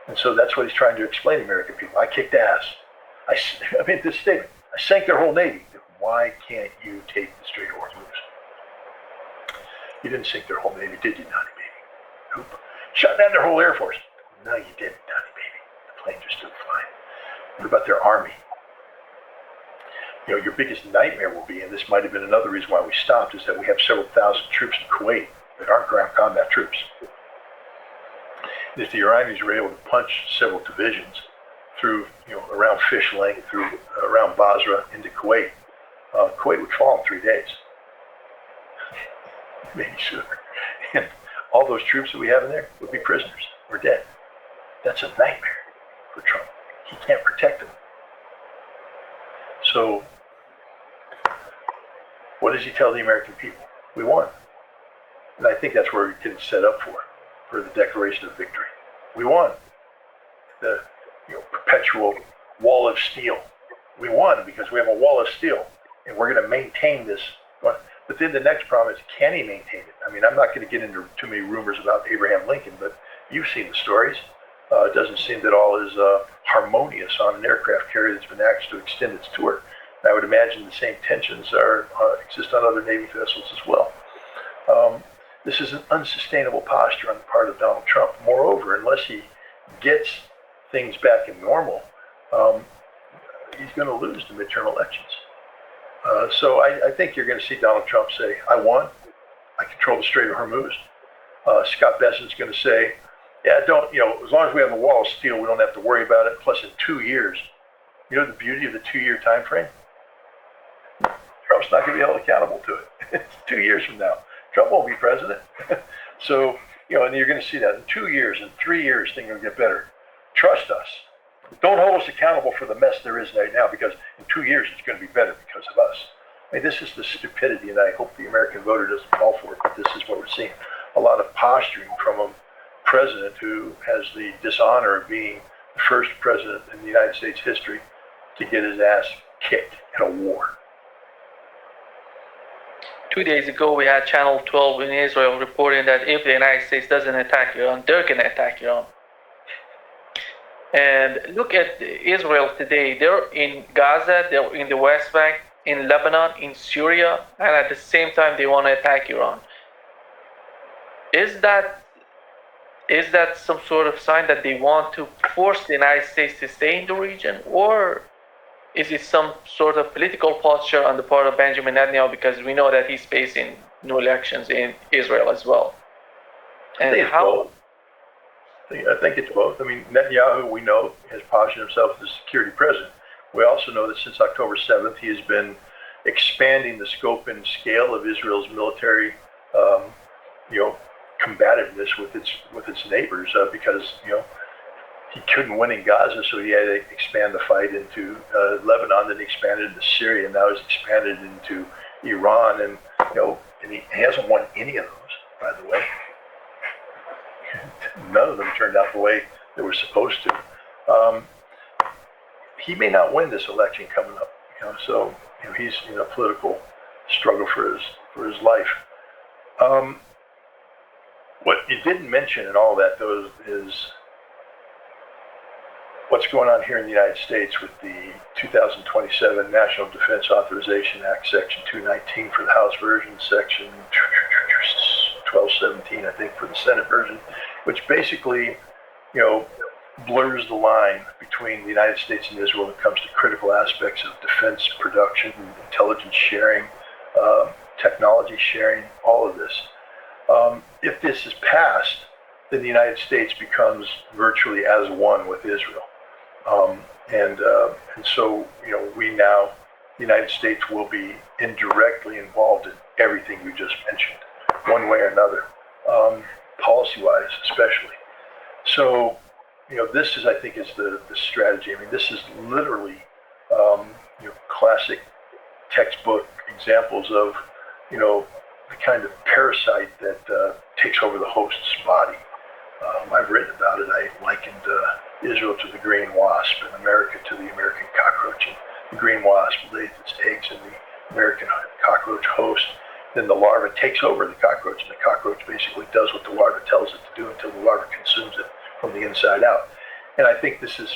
And so that's what he's trying to explain to American people. I kicked ass. I made this statement. I sank their whole Navy. Why can't you take the Strait of Hormuz? You didn't sink their whole Navy, did you, Donnie Baby? Nope. Shut down their whole Air Force. No, you didn't, Donnie Baby. The planes are still flying. What about their army? Your biggest nightmare will be, and this might have been another reason why we stopped, is that we have several thousand troops in Kuwait that aren't ground combat troops. And if the Iranians were able to punch several divisions through, around Fish Lake, around Basra into Kuwait, Kuwait would fall in 3 days. Maybe sooner. And all those troops that we have in there would be prisoners or dead. That's a nightmare for Trump. He can't protect them. So, what does he tell the American people? We won. And I think that's where we're getting set up for the Declaration of Victory. We won. The perpetual wall of steel. We won because we have a wall of steel, and we're going to maintain this. But then the next problem is, can he maintain it? I mean, I'm not going to get into too many rumors about Abraham Lincoln, but you've seen the stories. It doesn't seem that all is harmonious on an aircraft carrier that's been asked to extend its tour. And I would imagine the same tensions exist on other Navy vessels as well. This is an unsustainable posture on the part of Donald Trump. Moreover, unless he gets things back in normal, he's going to lose the midterm elections. So I think you're going to see Donald Trump say, I won. I control the Strait of Hormuz. Scott Bessent's going to say, as long as we have a wall of steel, we don't have to worry about it. Plus, in 2 years, the beauty of the 2-year time frame? Trump's not going to be held accountable to it. It's 2 years from now. Trump won't be president. So, and you're going to see that in 2 years, in 3 years, things are going to get better. Trust us. Don't hold us accountable for the mess there is right now, because in 2 years, it's going to be better because of us. I mean, this is the stupidity, and I hope the American voter doesn't fall for it, but this is what we're seeing. A lot of posturing from a president who has the dishonor of being the first president in the United States history to get his ass kicked in a war. 2 days ago, we had Channel 12 in Israel reporting that if the United States doesn't attack Iran, they're going to attack Iran. And look at Israel today. They're in Gaza, they're in the West Bank, in Lebanon, in Syria, and at the same time, they want to attack Iran. Is that some sort of sign that they want to force the United States to stay in the region, or is it some sort of political posture on the part of Benjamin Netanyahu, because we know that he's facing new elections in Israel as well? And how? I think it's both. I mean, Netanyahu, we know, has positioned himself as a security president. We also know that since October 7th, he has been expanding the scope and scale of Israel's military, combativeness with its neighbors, because he couldn't win in Gaza, so he had to expand the fight into Lebanon, then he expanded into Syria, and now he's expanded into Iran, and and he hasn't won any of those, by the way. None of them turned out the way they were supposed to. He may not win this election coming up, so he's in a political struggle for his life. What you didn't mention in all that, though, is what's going on here in the United States with the 2027 National Defense Authorization Act, Section 219 for the House version, Section 1217, I think, for the Senate version, which basically, blurs the line between the United States and Israel when it comes to critical aspects of defense production, intelligence sharing, technology sharing, all of this. If this is passed, then the United States becomes virtually as one with Israel. And so, we now, the United States will be indirectly involved in everything you just mentioned, one way or another, policy-wise especially. So, this is, I think, is the strategy. I mean, this is literally, classic textbook examples of, the kind of parasite that takes over the host's body. I've written about it. I likened Israel to the green wasp and America to the American cockroach. And the green wasp lays its eggs in the American cockroach host. Then the larva takes over the cockroach, and the cockroach basically does what the larva tells it to do until the larva consumes it from the inside out. And I think this is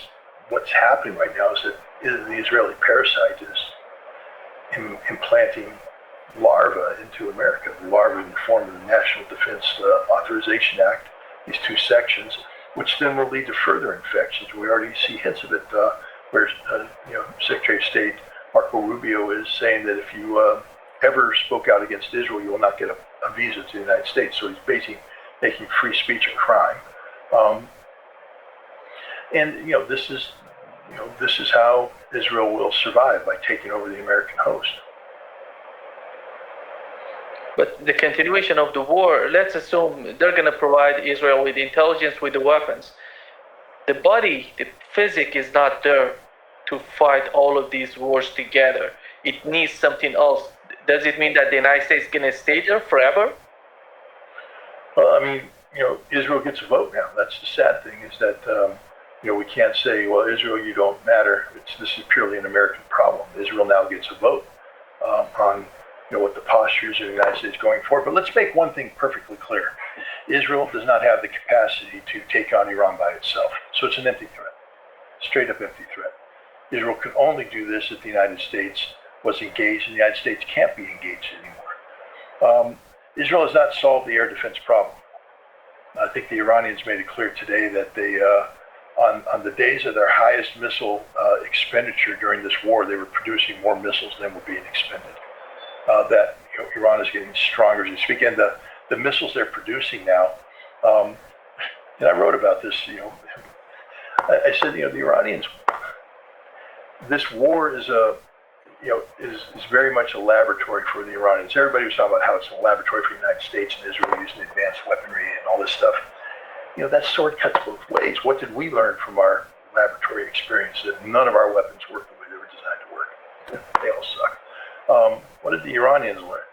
what's happening right now, is that the Israeli parasite is implanting larvae into America. The larvae in the form of the National Defense Authorization Act, these two sections, which then will lead to further infections. We already see hints of it, where Secretary of State Marco Rubio is saying that if you ever spoke out against Israel, you will not get a visa to the United States. So he's basically making free speech a crime. And this is how Israel will survive, by taking over the American host. But the continuation of the war, let's assume they're going to provide Israel with intelligence, with the weapons. The body, the physic is not there to fight all of these wars together. It needs something else. Does it mean that the United States is going to stay there forever? Well, I mean, Israel gets a vote now. That's the sad thing, is that, we can't say, well, Israel, you don't matter. This is purely an American problem. Israel now gets a vote on what the postures of the United States going forward. But let's make one thing perfectly clear. Israel does not have the capacity to take on Iran by itself. So it's an empty threat, straight up empty threat. Israel could only do this if the United States was engaged, and the United States can't be engaged anymore. Israel has not solved the air defense problem. I think the Iranians made it clear today that they, on the days of their highest missile expenditure during this war, they were producing more missiles than were being expended. That Iran is getting stronger as we speak, and the missiles they're producing now. And I wrote about this. I said, the Iranians. This war is is very much a laboratory for the Iranians. Everybody was talking about how it's a laboratory for the United States and Israel using advanced weaponry and all this stuff. That sword cuts both ways. What did we learn from our laboratory experience? That none of our weapons work the way they were designed to work. They all suck. What did the Iranians learn?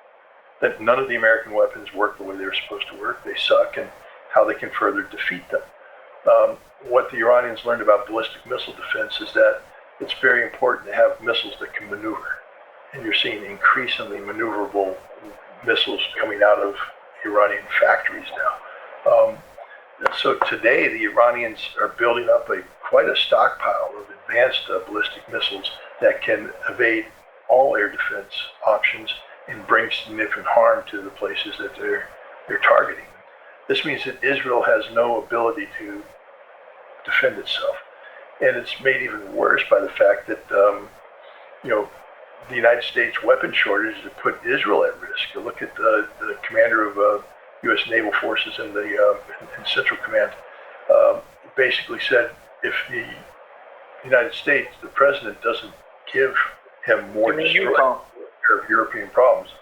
That none of the American weapons work the way they were supposed to work. They suck, and how they can further defeat them. What the Iranians learned about ballistic missile defense is that it's very important to have missiles that can maneuver. And you're seeing increasingly maneuverable missiles coming out of Iranian factories now. So today, the Iranians are building up quite a stockpile of advanced ballistic missiles that can evade all air defense options and bring significant harm to the places that they're targeting. This means that Israel has no ability to defend itself, and it's made even worse by the fact that the United States weapon shortage has put Israel at risk. You look at the commander of U.S. naval forces in Central Command, basically said if the United States, the president, doesn't give him more European problems,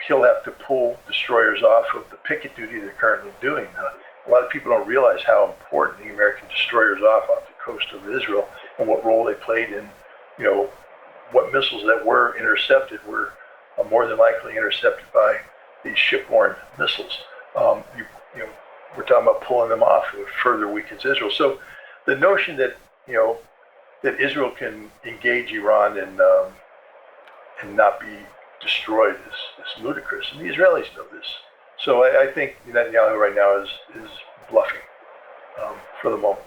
he'll have to pull destroyers off of the picket duty they're currently doing. A lot of people don't realize how important the American destroyers off the coast of Israel and what role they played in, what missiles that were intercepted were more than likely intercepted by these shipborne missiles. We're talking about pulling them off. It further weakens Israel. So the notion that that Israel can engage Iran and not be destroyed is ludicrous, and the Israelis know this. So I think Netanyahu right now is bluffing for the moment.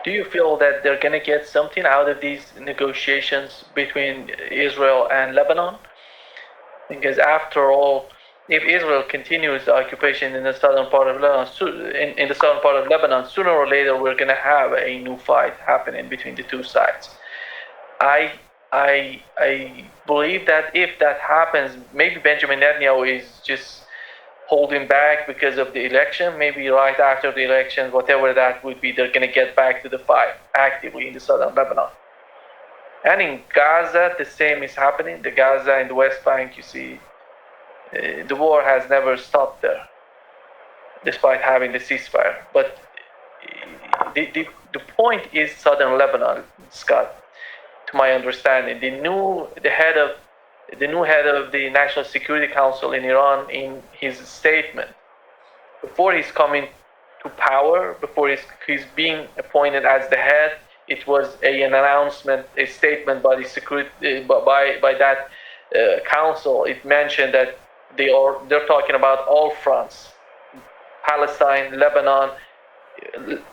Do you feel that they're going to get something out of these negotiations between Israel and Lebanon? Because after all, if Israel continues the occupation in the southern part of Lebanon, sooner or later we're going to have a new fight happening between the two sides. I believe that if that happens, maybe Benjamin Netanyahu is just holding back because of the election. Maybe right after the election, whatever that would be, they're going to get back to the fight actively in the southern Lebanon. And in Gaza, the same is happening. The Gaza and the West Bank, you see, the war has never stopped there, despite having the ceasefire. But the point is southern Lebanon, Scott. To my understanding, the new head of the National Security Council in Iran, in his statement, before he's coming to power, before he's being appointed as the head, it was an announcement, a statement by the security by that council. It mentioned that they're talking about all fronts: Palestine, Lebanon,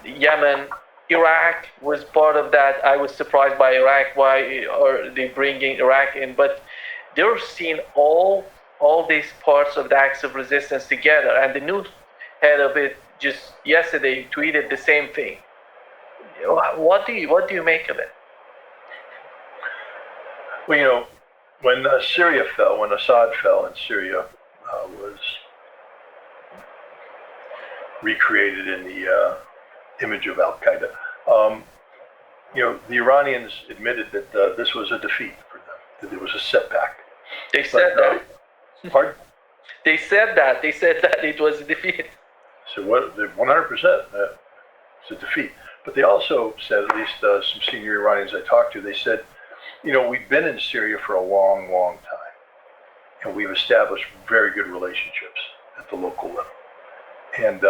Yemen. Iraq was part of that. I was surprised by Iraq. Why are they bringing Iraq in? But they're seeing all these parts of the acts of resistance together. And the new head of it just yesterday tweeted the same thing. What do you make of it? Well, when Syria fell, when Assad fell, and Syria was recreated in the image of Al Qaeda. The Iranians admitted that this was a defeat for them, that it was a setback. They said that. Pardon? They said that it was a defeat. So 100%, it's a defeat. But they also said, at least some senior Iranians I talked to, they said, we've been in Syria for a long, long time, and we've established very good relationships at the local level. And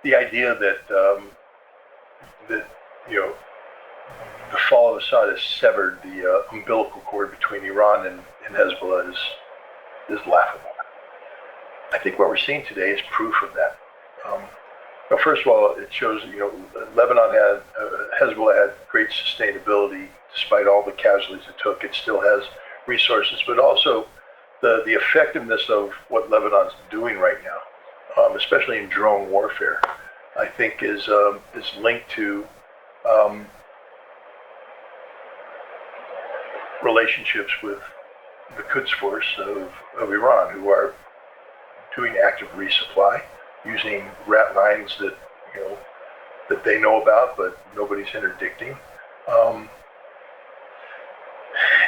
the idea that the fall of Assad has severed the umbilical cord between Iran and Hezbollah is laughable. I think what we're seeing today is proof of that. First of all, it shows Hezbollah had great sustainability despite all the casualties it took. It still has resources, but also the effectiveness of what Lebanon's doing right now, especially in drone warfare, I think is linked to relationships with the Quds Force of Iran, who are doing active resupply, using rat lines that they know about, but nobody's interdicting.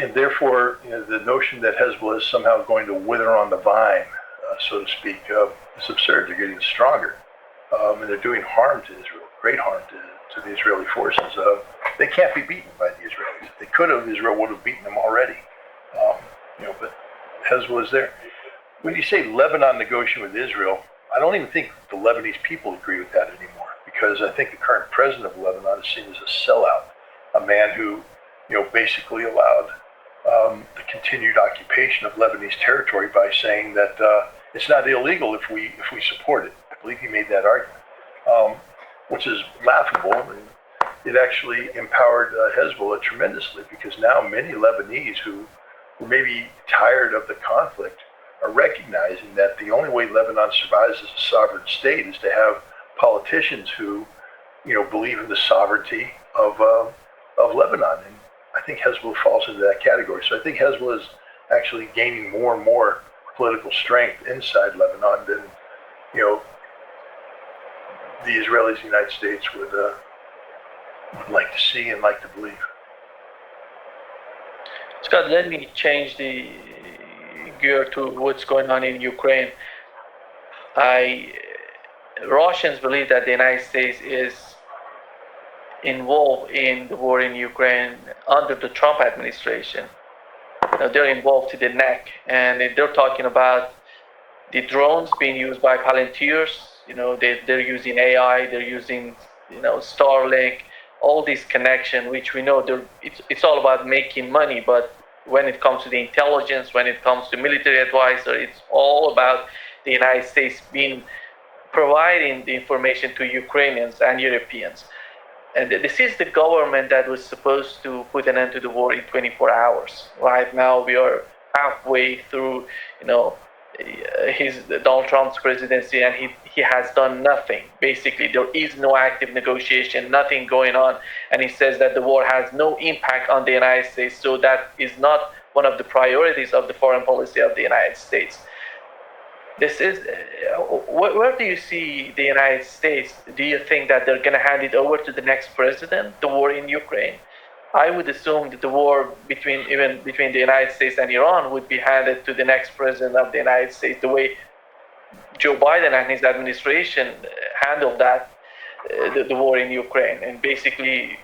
And therefore, the notion that Hezbollah is somehow going to wither on the vine, so to speak, is absurd. They're getting stronger, and they're doing harm to Israel, great harm to the Israeli forces. They can't be beaten by the Israelis. If they could have, Israel would have beaten them already. But Hezbollah is there. When you say Lebanon negotiating with Israel, I don't even think the Lebanese people agree with that anymore, because I think the current president of Lebanon is seen as a sellout, a man who, basically allowed the continued occupation of Lebanese territory by saying that it's not illegal if we support it. I believe he made that argument, which is laughable. And it actually empowered Hezbollah tremendously, because now many Lebanese who were maybe tired of the conflict are recognizing that the only way Lebanon survives as a sovereign state is to have politicians who, believe in the sovereignty of Lebanon. And I think Hezbollah falls into that category. So I think Hezbollah is actually gaining more and more political strength inside Lebanon than, the Israelis and the United States would like to see and like to believe. Scott, let me change the gear to what's going on in Ukraine. Russians believe that the United States is involved in the war in Ukraine under the Trump administration. They're involved to the neck, and they're talking about the drones being used by Palantirs. They're using AI, they're using, Starlink, all this connection, which we know it's all about making money. But when it comes to the intelligence, when it comes to military advisor, it's all about the United States providing the information to Ukrainians and Europeans. And this is the government that was supposed to put an end to the war in 24 hours. Right now, we are halfway through, Donald Trump's presidency, and he has done nothing. Basically, there is no active negotiation, nothing going on, and he says that the war has no impact on the United States. So that is not one of the priorities of the foreign policy of the United States. This is where do you see the United States? Do you think that they're going to hand it over to the next president, the war in Ukraine? I would assume that the war between the United States and Iran would be handed to the next president of the United States, the way Joe Biden and his administration handled that, the war in Ukraine, and basically,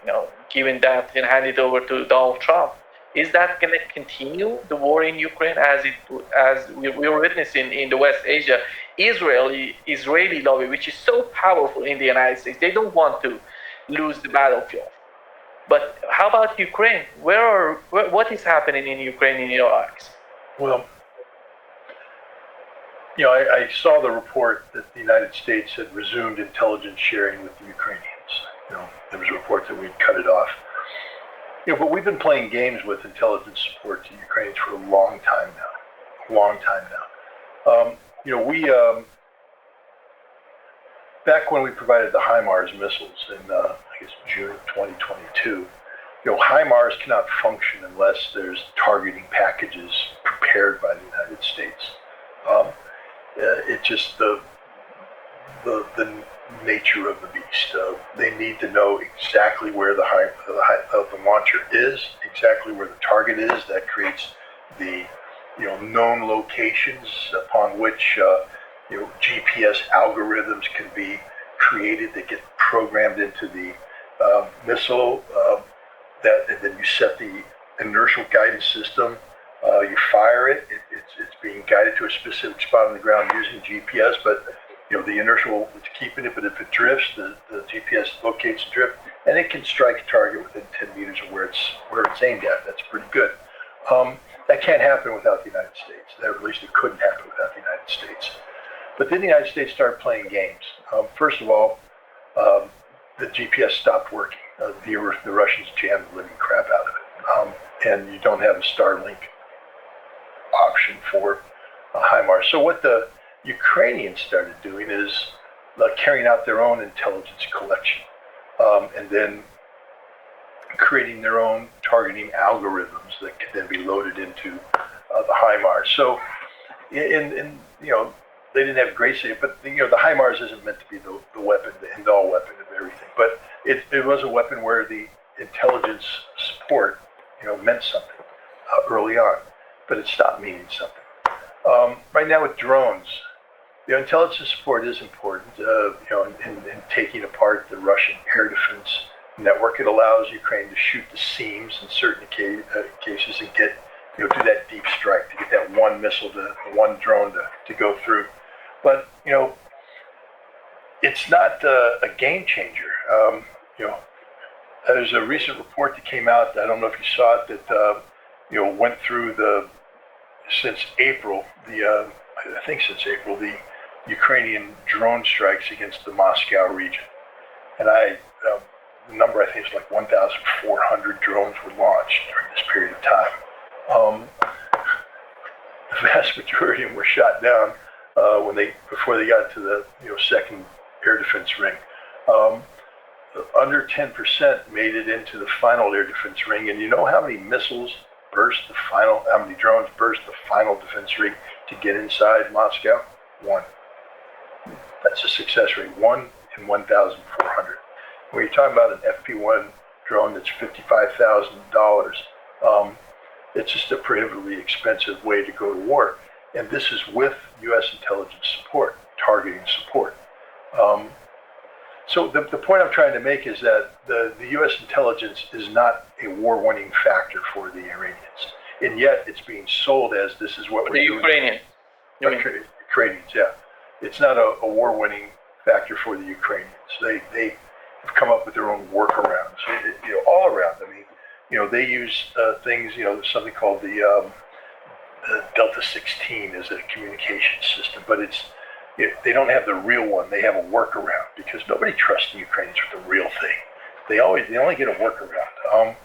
giving that and hand it over to Donald Trump. Is that going to continue, the war in Ukraine, as we were witnessing in the West Asia? Israeli lobby, which is so powerful in the United States, they don't want to lose the battlefield. But how about Ukraine? What is happening in Ukraine in your eyes? Well, I saw the report that the United States had resumed intelligence sharing with the Ukrainians. There was a report that we'd cut it off. But we've been playing games with intelligence support to Ukrainians for a long time now. We back when we provided the HIMARS missiles in, June of 2022, HIMARS cannot function unless there's targeting packages prepared by the United States. It's just the nature of the beast. They need to know exactly where the launcher is, exactly where the target is. That creates the known locations upon which GPS algorithms can be created that get programmed into the missile. And then you set the inertial guidance system. You fire it. It's being guided to a specific spot on the ground using GPS, but the inertial is keeping it. But if it drifts, the GPS locates the drift, and it can strike a target within 10 meters of where it's aimed at. That's pretty good. That can't happen without the United States. At least it couldn't happen without the United States. But then the United States started playing games. First of all, the GPS stopped working. The Russians jammed the living crap out of it. And you don't have a Starlink option for HIMARS. So what the Ukrainians started doing is carrying out their own intelligence collection, and then creating their own targeting algorithms that could then be loaded into the HIMARS. So, they didn't have great safety, but the HIMARS isn't meant to be the weapon, the end-all weapon of everything. But it was a weapon where the intelligence support, meant something early on, but it stopped meaning something. Right now with drones, intelligence support is important. In taking apart the Russian air defense network, it allows Ukraine to shoot the seams in certain cases and get, do that deep strike, to get that one missile, one drone to go through. But, it's not a game changer. There's a recent report that came out, I don't know if you saw it, that went through since April, I think since April, the Ukrainian drone strikes against the Moscow region. And the number I think is like 1,400 drones were launched during this period of time. The vast majority of them were shot down before they got to the second air defense ring. Under 10% made it into the final air defense ring, and you know how many missiles how many drones burst the final defense ring to get inside Moscow? One. That's a success rate, 1 in 1,400. When you're talking about an FP1 drone that's $55,000, it's just a prohibitively expensive way to go to war. And this is with U.S. intelligence support, targeting support. So the point I'm trying to make is that the U.S. intelligence is not a war-winning factor for the Iranians, and yet it's being sold as this is what we're doing. The Ukrainians, yeah. It's not a war-winning factor for the Ukrainians. They have come up with their own workarounds, all around. I mean, they use things, something called the Delta 16 as a communication system, but they don't have the real one. They have a workaround because nobody trusts the Ukrainians with the real thing. They only get a workaround.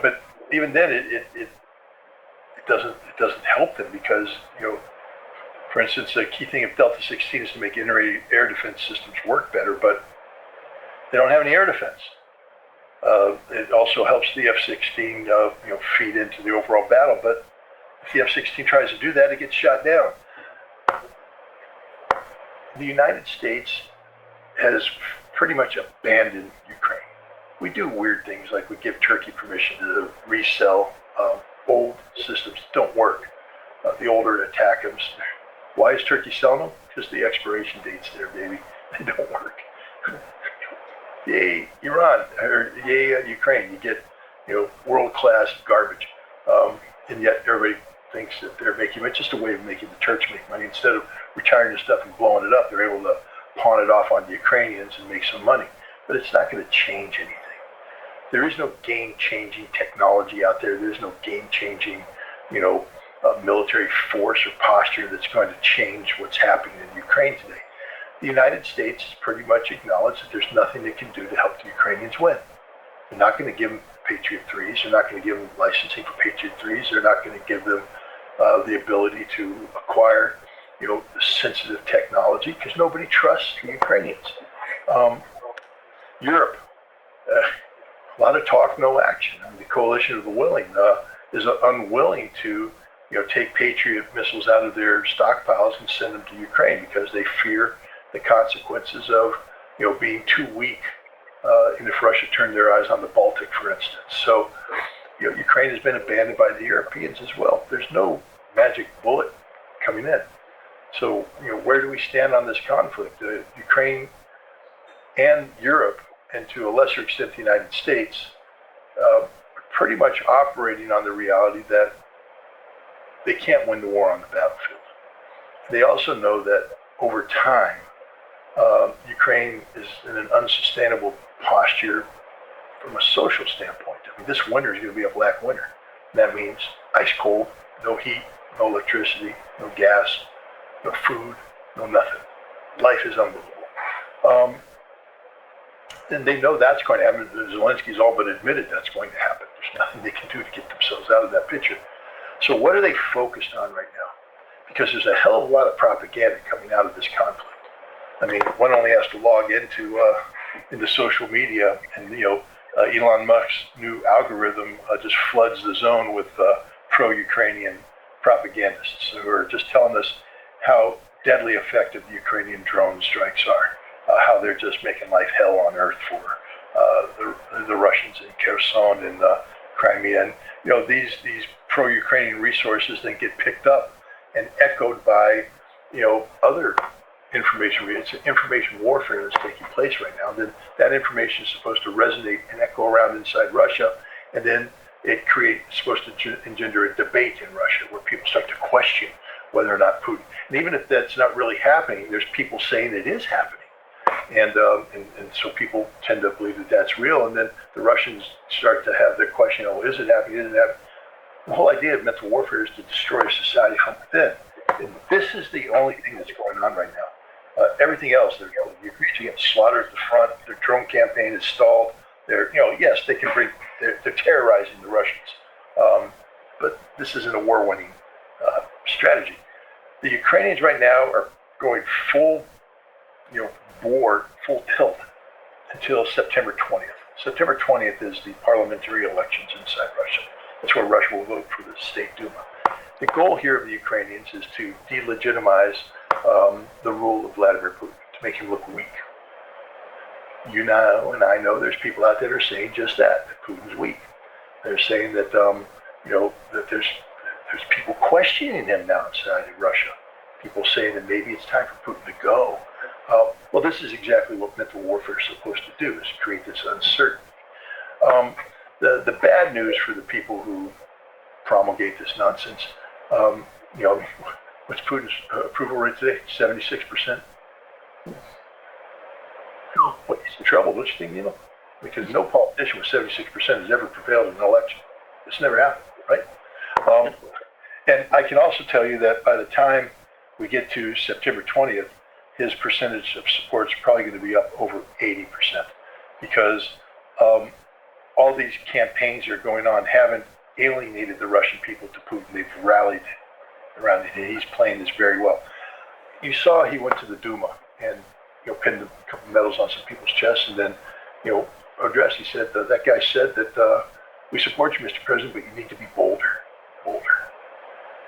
But even then, it doesn't help them because for instance, the key thing of Delta 16 is to make integrated air defense systems work better, but they don't have any air defense. It also helps the F-16 feed into the overall battle, but if the F-16 tries to do that, it gets shot down. The United States has pretty much abandoned Ukraine. We do weird things like we give Turkey permission to resell old systems that don't work, the older attackums. Why is Turkey selling them? Because the expiration date's there, baby. They don't work. Yay, Iran, or yay, Ukraine. You get world-class garbage, and yet everybody thinks that they're making it just a way of making the Turks make money. Instead of retiring the stuff and blowing it up, they're able to pawn it off on the Ukrainians and make some money. But it's not going to change anything. There is no game-changing technology out there. There's no game-changing, military force or posture that's going to change what's happening in Ukraine today. The United States has pretty much acknowledged that there's nothing they can do to help the Ukrainians win. They're not going to give them Patriot 3s. They're not going to give them licensing for Patriot 3s. They're not going to give them the ability to acquire, the sensitive technology because nobody trusts the Ukrainians. Europe, a lot of talk, no action. I mean, the coalition of the willing is unwilling to, take Patriot missiles out of their stockpiles and send them to Ukraine because they fear the consequences of, being too weak. And if Russia turned their eyes on the Baltic, for instance. So, Ukraine has been abandoned by the Europeans as well. There's no magic bullet coming in. So, where do we stand on this conflict? Ukraine and Europe, and to a lesser extent the United States, are pretty much operating on the reality that they can't win the war on the battlefield. They also know that over time, Ukraine is in an unsustainable posture from a social standpoint. I mean, this winter is going to be a black winter. That means ice cold, no heat, no electricity, no gas, no food, no nothing. Life is unbelievable. And they know that's going to happen. Zelensky's all but admitted that's going to happen. There's nothing they can do to get themselves out of that picture. So what are they focused on right now? Because there's a hell of a lot of propaganda coming out of this conflict. I mean, one only has to log into social media, and Elon Musk's new algorithm just floods the zone with pro-Ukrainian propagandists who are just telling us how deadly effective the Ukrainian drone strikes are, how they're just making life hell on earth for the Russians in Kherson and Crimea. And these pro-Ukrainian resources then get picked up and echoed by other information. It's information warfare that's taking place right now. Then that information is supposed to resonate and echo around inside Russia, and then it's supposed to engender a debate in Russia where people start to question whether or not Putin. And even if that's not really happening, there's people saying it is happening. And so people tend to believe that that's real, and then the Russians start to have their question, is it happening, is it happening? The whole idea of mental warfare is to destroy society from within. And this is the only thing that's going on right now. Everything else, the Ukrainians are getting slaughtered at the front. Their drone campaign is stalled. Yes, they can bring. They're terrorizing the Russians, but this isn't a war-winning strategy. The Ukrainians right now are going full, bore, full tilt until September 20th. September 20th is the parliamentary elections inside Russia. That's where Russia will vote for the State Duma. The goal here of the Ukrainians is to delegitimize the rule of Vladimir Putin, to make him look weak. You know, and I know there's people out there that are saying just that Putin's weak. They're saying that, that there's people questioning him now inside of Russia. People saying that maybe it's time for Putin to go. Well, this is exactly what mental warfare is supposed to do, is create this uncertainty. The bad news for the people who promulgate this nonsense, what's Putin's approval rate today? 76%? Well, he's in trouble, don't you think, Because no politician with 76% has ever prevailed in an election. This never happened, right? And I can also tell you that by the time we get to September 20th, his percentage of support is probably going to be up over 80%, because all these campaigns that are going on haven't alienated the Russian people to Putin. They've rallied around it, and he's playing this very well. You saw he went to the Duma and pinned a couple medals on some people's chests, and then addressed. He said that guy said that we support you, Mr. President, but you need to be bolder.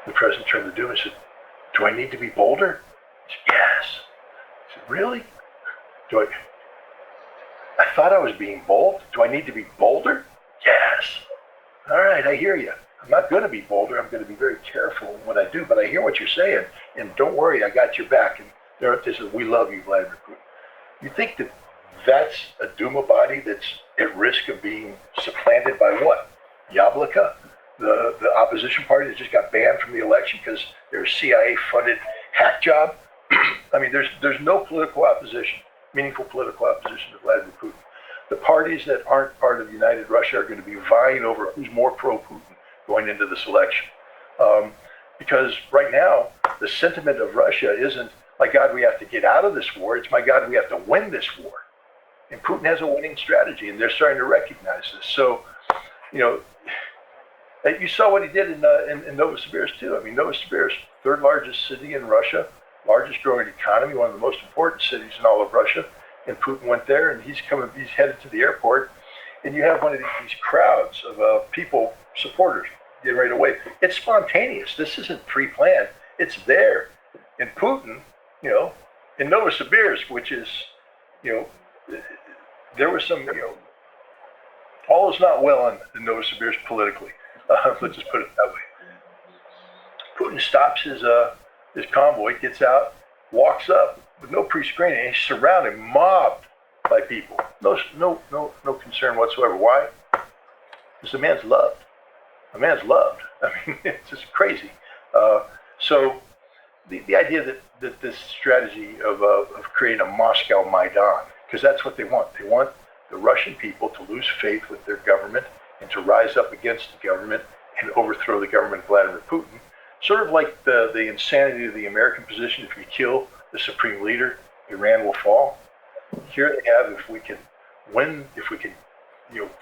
The president turned to the Duma and said, "Do I need to be bolder?" He said, "Yes." He said, "Really? I thought I was being bold. Do I need to be bolder?" "Yes." "All right, I hear you. I'm not going to be bolder. I'm going to be very careful in what I do, but I hear what you're saying, and don't worry, I got your back." And they said, "We love you, Vladimir Putin." You think that that's a Duma body that's at risk of being supplanted by what? Yabloko, the opposition party that just got banned from the election because they're a CIA-funded hack job? I mean, there's no political opposition, meaningful political opposition to Vladimir Putin. The parties that aren't part of United Russia are going to be vying over who's more pro-Putin going into this election. Because right now, the sentiment of Russia isn't, "My God, we have to get out of this war." It's, "My God, we have to win this war." And Putin has a winning strategy, and they're starting to recognize this. So, you saw what he did in Novosibirsk too. I mean, Novosibirsk, third largest city in Russia, largest growing economy, one of the most important cities in all of Russia. And Putin went there, and he's headed to the airport, and you have one of these crowds of people, supporters, getting ready to wave. It's spontaneous. This isn't pre-planned. It's there. And Putin, in Novosibirsk, which is, there was some, all is not well in Novosibirsk politically. Let's just put it that way. Putin stops his convoy, gets out, walks up with no pre-screening, and he's surrounded, mobbed by people. No concern whatsoever. Why? Because the man's loved. The man's loved. I mean, it's just crazy. So the idea that this strategy of creating a Moscow Maidan, because that's what they want. They want the Russian people to lose faith with their government and to rise up against the government and overthrow the government of Vladimir Putin. Sort of like the insanity of the American position: if you kill the supreme leader, Iran will fall. Here they have, if we can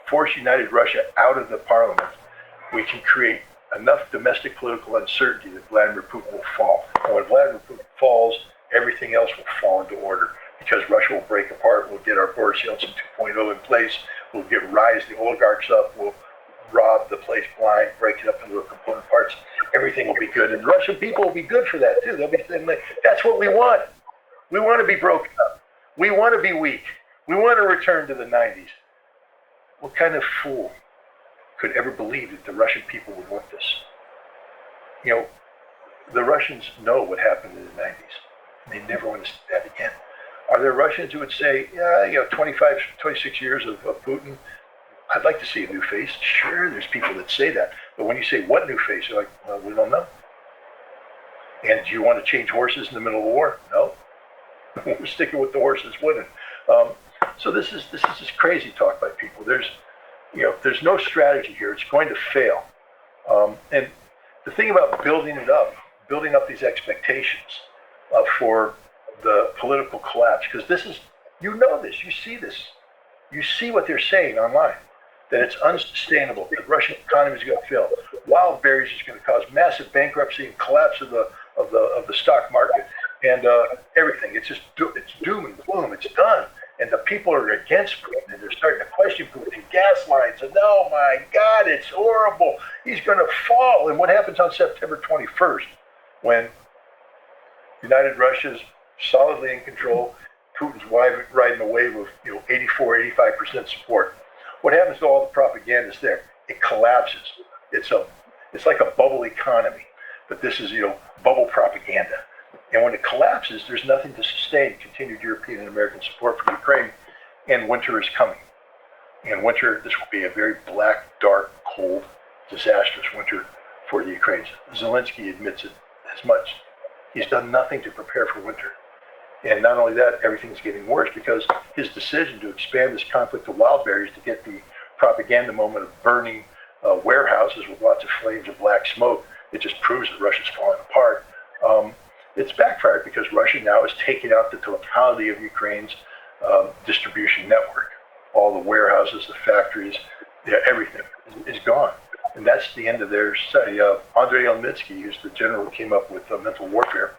force United Russia out of the parliament, we can create enough domestic political uncertainty that Vladimir Putin will fall. And when Vladimir Putin falls, everything else will fall into order, because Russia will break apart. We'll get our Boris Yeltsin 2.0 in place. We'll rise the oligarchs up. We'll rob the place blind, break it up into component parts. Everything will be good. And the Russian people will be good for that, too. They'll be saying, that's what we want. We want to be broken up. We want to be weak. We want to return to the 90s. What kind of fool could ever believe that the Russian people would want this? The Russians know what happened in the 90s. And they never want to see that again. Are there Russians who would say, 26 years of Putin, I'd like to see a new face? Sure, there's people that say that. But when you say, what new face? They're like, well, we don't know. And do you want to change horses in the middle of the war? No. We're sticking with the horses winning. So this is just crazy talk by people. There's no strategy here. It's going to fail. And the thing about building up these expectations for the political collapse, because this is, you know this, you see what they're saying online, that it's unsustainable, the Russian economy is going to fail, wild berries is going to cause massive bankruptcy and collapse of the stock market, and everything. It's just it's doom and gloom. It's done, and the people are against Putin, and they're starting to question Putin. Gas lines, and oh my God, it's horrible. He's going to fall. And what happens on September 21st, when United Russia is solidly in control, Putin's riding the wave of 84, 85% support. What happens to all the propagandas there? It collapses. It's like a bubble economy, but this is bubble propaganda. And when it collapses, there's nothing to sustain continued European and American support for Ukraine. And winter is coming. And winter, this will be a very black, dark, cold, disastrous winter for the Ukrainians. Zelensky admits it as much. He's done nothing to prepare for winter. And not only that, everything's getting worse because his decision to expand this conflict to wild berries to get the propaganda moment of burning warehouses with lots of flames of black smoke, it just proves that Russia's falling apart. It's backfired because Russia now has taken out the totality of Ukraine's distribution network. All the warehouses, the factories, everything is gone. And that's the end of their study. Andrei Elmitsky, who's the general who came up with mental warfare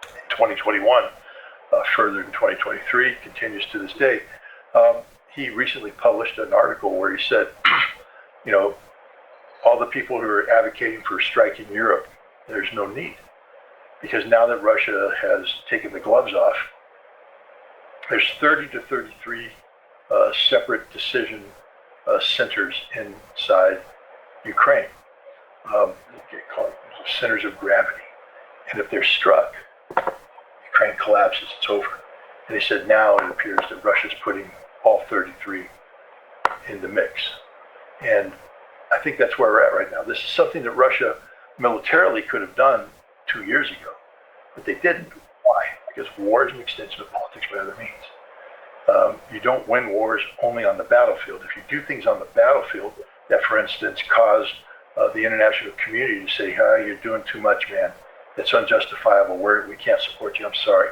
in 2021, further in 2023, continues to this day. He recently published an article where he said, all the people who are advocating for striking Europe, there's no need. Because now that Russia has taken the gloves off, there's 30 to 33 separate decision centers inside Ukraine, called centers of gravity. And if they're struck, Ukraine collapses, it's over. And he said now it appears that Russia's putting all 33 in the mix. And I think that's where we're at right now. This is something that Russia militarily could have done 2 years ago, but they didn't. Why? Because war is an extension of politics by other means. You don't win wars only on the battlefield. If you do things on the battlefield that, for instance, cause the international community to say, you're doing too much, man. It's unjustifiable. We can't support you. I'm sorry.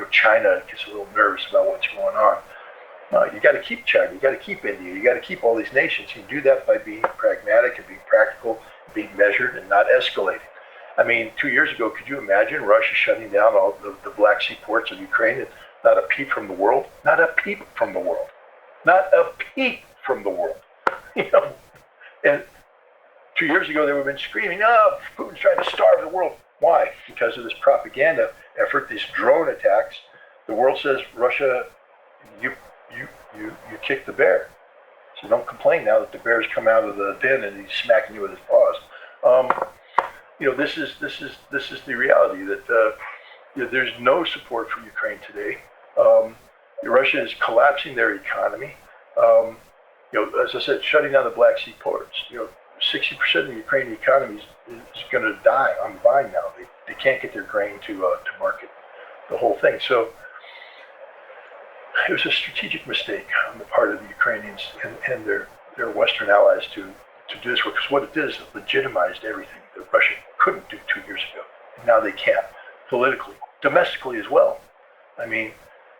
China gets a little nervous about what's going on. No, you got to keep China. You got to keep India. You got to keep all these nations. You do that by being pragmatic and being practical, being measured, and not escalating. I mean, 2 years ago, could you imagine Russia shutting down all the Black Sea ports of Ukraine and not a peep from the world? Not a peep from the world. Not a peep from the world. And 2 years ago, they would have been screaming, Putin's trying to starve the world. Why? Because of this propaganda effort, these drone attacks. The world says, Russia, you kicked the bear. So don't complain now that the bear's come out of the den and he's smacking you with his paws. This is the reality that there's no support for Ukraine today. Russia is collapsing their economy. As I said, shutting down the Black Sea ports. 60% of the Ukrainian economy is going to die on the vine now. They can't get their grain to market, the whole thing. So it was a strategic mistake on the part of the Ukrainians and their Western allies to do this work. Because what it did is it legitimized everything that Russia couldn't do 2 years ago. And now they can, politically, domestically as well. I mean,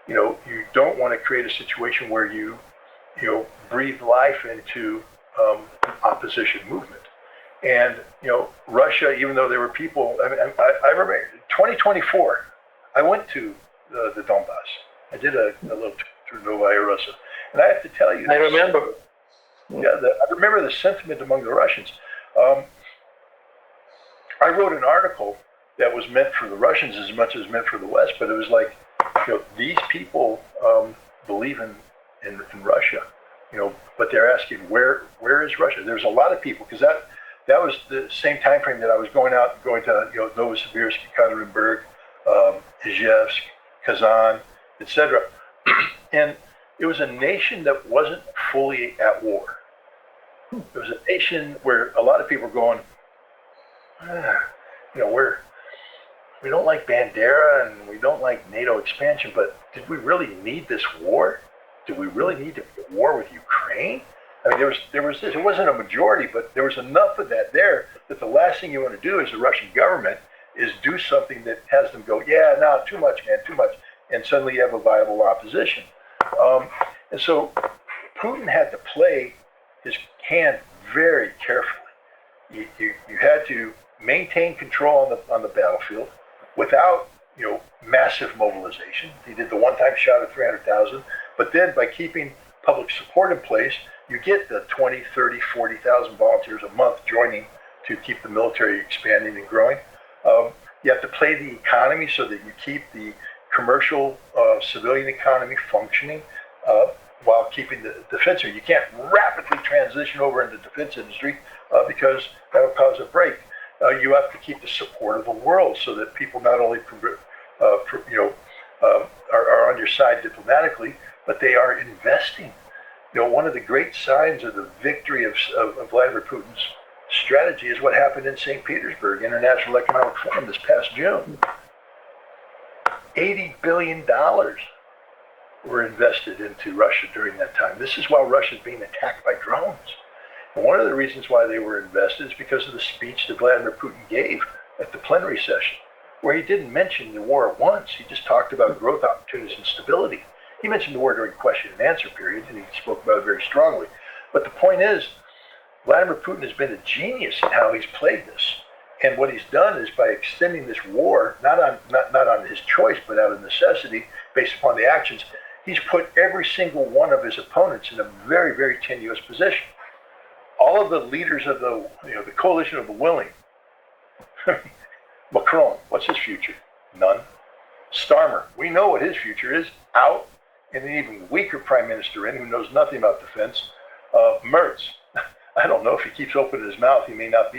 you don't want to create a situation where you breathe life into opposition movement. And, Russia, even though there were people, I remember 2024, I went to the Donbass. I did a little through Novaya Russia. And I have to tell you, I remember. I remember the sentiment among the Russians. I wrote an article that was meant for the Russians as much as meant for the West, but it was like, these people believe in Russia, but they're asking where is Russia? There's a lot of people, because that was the same time frame that I was going to Novosibirsk, Ekaterinburg, Izhevsk, Kazan, etc. And it was a nation that wasn't fully at war. It was a nation where a lot of people were going, we don't like Bandera and we don't like NATO expansion, but did we really need this war? Did we really need to be at war with Ukraine? I mean, there was this. It wasn't a majority, but there was enough of that there that the last thing you want to do as the Russian government is do something that has them go, yeah, no, too much, man, too much, and suddenly you have a viable opposition. And so Putin had to play his hand very carefully. You had to maintain control on the battlefield without massive mobilization. He did the one-time shot of 300,000, but then by keeping public support in place, you get the 20, 30, 40,000 volunteers a month joining to keep the military expanding and growing. You have to play the economy so that you keep the commercial civilian economy functioning while keeping the defense. You can't rapidly transition over into the defense industry because that'll cause a break. You have to keep the support of the world so that people not only are on your side diplomatically, but they are investing. One of the great signs of the victory of Vladimir Putin's strategy is what happened in St. Petersburg International Economic Forum this past June. $80 billion were invested into Russia during that time. This is while Russia is being attacked by drones. And one of the reasons why they were invested is because of the speech that Vladimir Putin gave at the plenary session, where he didn't mention the war once. He just talked about growth opportunities and stability. He mentioned the war during question and answer period, and he spoke about it very strongly. But the point is, Vladimir Putin has been a genius in how he's played this. And what he's done is by extending this war, not on his choice, but out of necessity, based upon the actions, he's put every single one of his opponents in a very, very tenuous position. All of the leaders of the coalition of the willing. Macron, what's his future? None. Starmer, we know what his future is, out, and an even weaker prime minister in who knows nothing about defense. Merz, I don't know if he keeps opening his mouth, he may not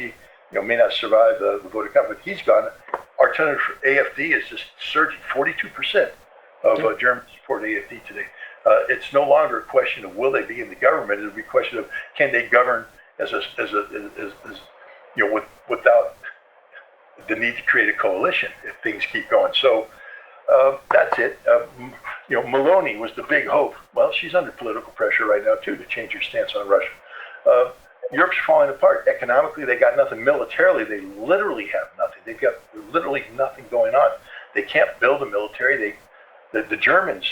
survive the vote of confidence. He's gone. Alternative for AFD is just surging, 42% of Germans support AFD today. It's no longer a question of will they be in the government. It'll be a question of can they govern without the need to create a coalition if things keep going. So that's it. Meloni was the big hope. Well, she's under political pressure right now too to change her stance on Russia. Europe's falling apart. Economically, they got nothing. Militarily, they literally have nothing. They've got literally nothing going on. They can't build a military. The Germans,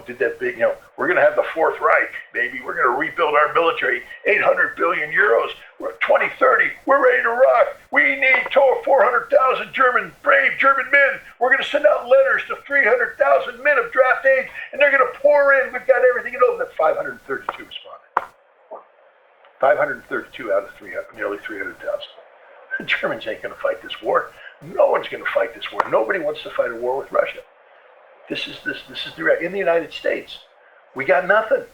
did that big, we're going to have the Fourth Reich, baby. We're going to rebuild our military. 800 billion euros. We're 2030. We're ready to rock. We need 400,000 brave German men. We're going to send out letters to 300,000 men of draft age, and they're going to pour in. We've got everything in over. That 532 responded. 532 out of nearly 300,000. The Germans ain't going to fight this war. No one's going to fight this war. Nobody wants to fight a war with Russia. This is direct. In the United States, we got nothing.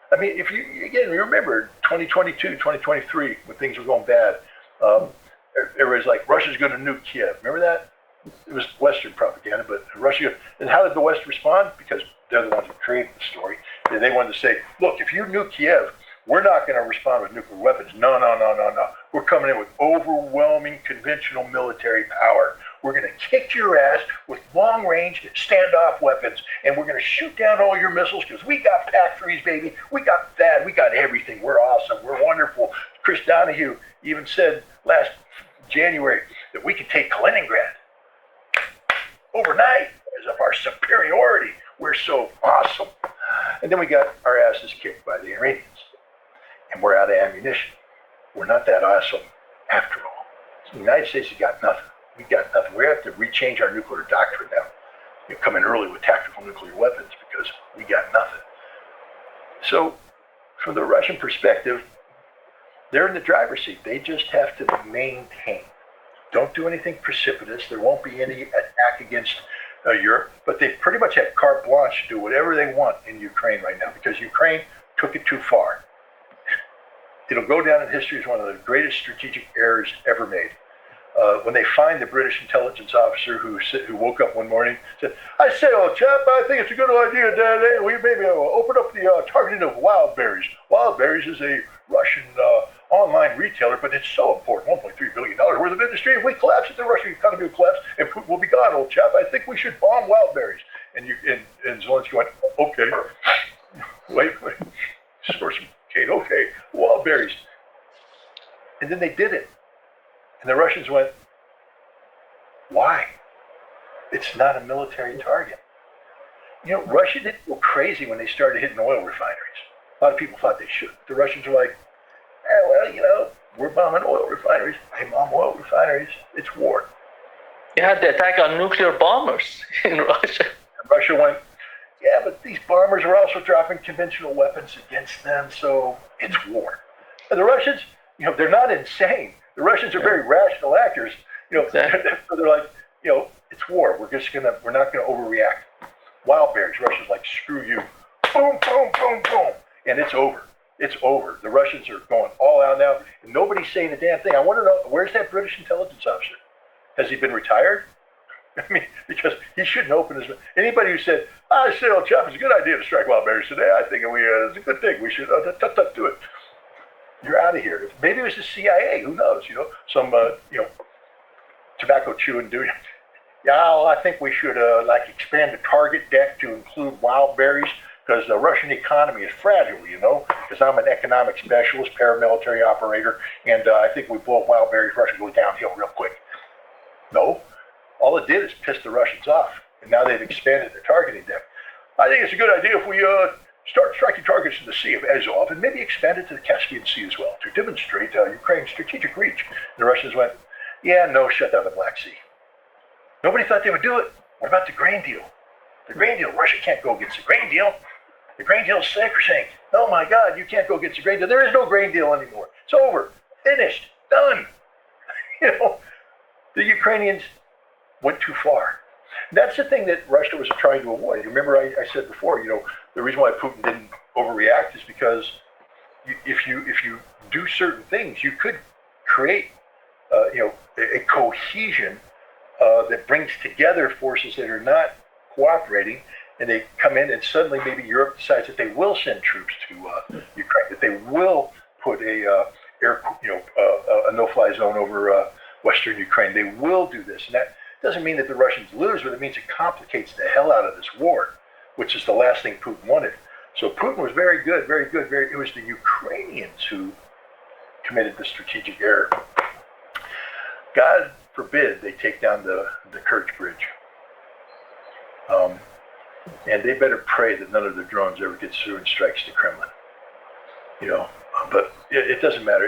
I mean, if you remember 2022, 2023, when things were going bad, everybody's like, Russia's going to nuke Kiev. Remember that? It was Western propaganda, but Russia. And how did the West respond? Because they're the ones who created the story. And they wanted to say, look, if you nuke Kiev, we're not going to respond with nuclear weapons. No. We're coming in with overwhelming conventional military power. We're going to kick your ass with long-range standoff weapons, and we're going to shoot down all your missiles because we got PAC-3s, baby. We got that. We got everything. We're awesome. We're wonderful. Chris Donahue even said last January that we could take Kaliningrad overnight because of our superiority. We're so awesome. And then we got our asses kicked by the Iranians, and we're out of ammunition. We're not that awesome after all. So the United States has got nothing. We got nothing. We have to rechange our nuclear doctrine now. You come in early with tactical nuclear weapons because we got nothing. So from the Russian perspective, they're in the driver's seat. They just have to maintain. Don't do anything precipitous. There won't be any attack against Europe, but they pretty much have carte blanche to do whatever they want in Ukraine right now because Ukraine took it too far. It'll go down in history as one of the greatest strategic errors ever made. When they find the British intelligence officer who woke up one morning and said, I say, old chap, I think it's a good idea that we maybe open up the targeting of Wildberries. Wildberries is a Russian online retailer, but it's so important, $1.3 billion worth of industry. If we collapse it, the Russian economy will collapse and Putin will be gone, old chap. I think we should bomb Wildberries. And Zelensky went, okay. Wait. Source came, okay. Yay, wild berries. And then they did it. And the Russians went, why? It's not a military target. Russia didn't go crazy when they started hitting oil refineries. A lot of people thought they should. The Russians were like, we're bombing oil refineries. They bomb oil refineries. It's war. You had the attack on nuclear bombers in Russia. And Russia went, yeah, but these bombers are also dropping conventional weapons against them, so it's war. And the Russians, they're not insane. The Russians are very rational actors. Exactly. So they're like, it's war. We're not gonna overreact. Wild berries. Russia's like, screw you. Boom, boom, boom, boom, and it's over. It's over. The Russians are going all out now, and nobody's saying a damn thing. I want to know, where's that British intelligence officer? Has he been retired? I mean, because he shouldn't open his mouth. Anybody who said, Cyril Chap, it's a good idea to strike wild berries today, I think it's a good thing. We should do it. You're out of here. Maybe it was the CIA. Who knows? Some tobacco chewing dude. Yeah, I think we should expand the target deck to include wild berries because the Russian economy is fragile, because I'm an economic specialist, paramilitary operator, and I think we blow up wild berries, Russia goes downhill real quick. No, all it did is piss the Russians off, and now they've expanded their targeting deck. I think it's a good idea if we start striking targets in the Sea of Azov and maybe expand it to the Caspian Sea as well to demonstrate Ukraine's strategic reach. And the Russians went, yeah, no, shut down the Black Sea. Nobody thought they would do it. What about the grain deal? The grain deal, Russia can't go against the grain deal. The grain deal is sacrosanct. Oh my God, you can't go against the grain deal. There is no grain deal anymore. It's over, finished, done. The Ukrainians went too far. That's the thing that Russia was trying to avoid. Remember, I said before, the reason why Putin didn't overreact is because if you do certain things, you could create, a cohesion that brings together forces that are not cooperating, and they come in, and suddenly maybe Europe decides that they will send troops to Ukraine, that they will put a no-fly zone over Western Ukraine. They will do this, and that doesn't mean that the Russians lose, but it means it complicates the hell out of this war, which is the last thing Putin wanted. So Putin was very good, very good. It was the Ukrainians who committed the strategic error. God forbid they take down the Kerch Bridge. And they better pray that none of their drones ever gets through and strikes the Kremlin. But it doesn't matter.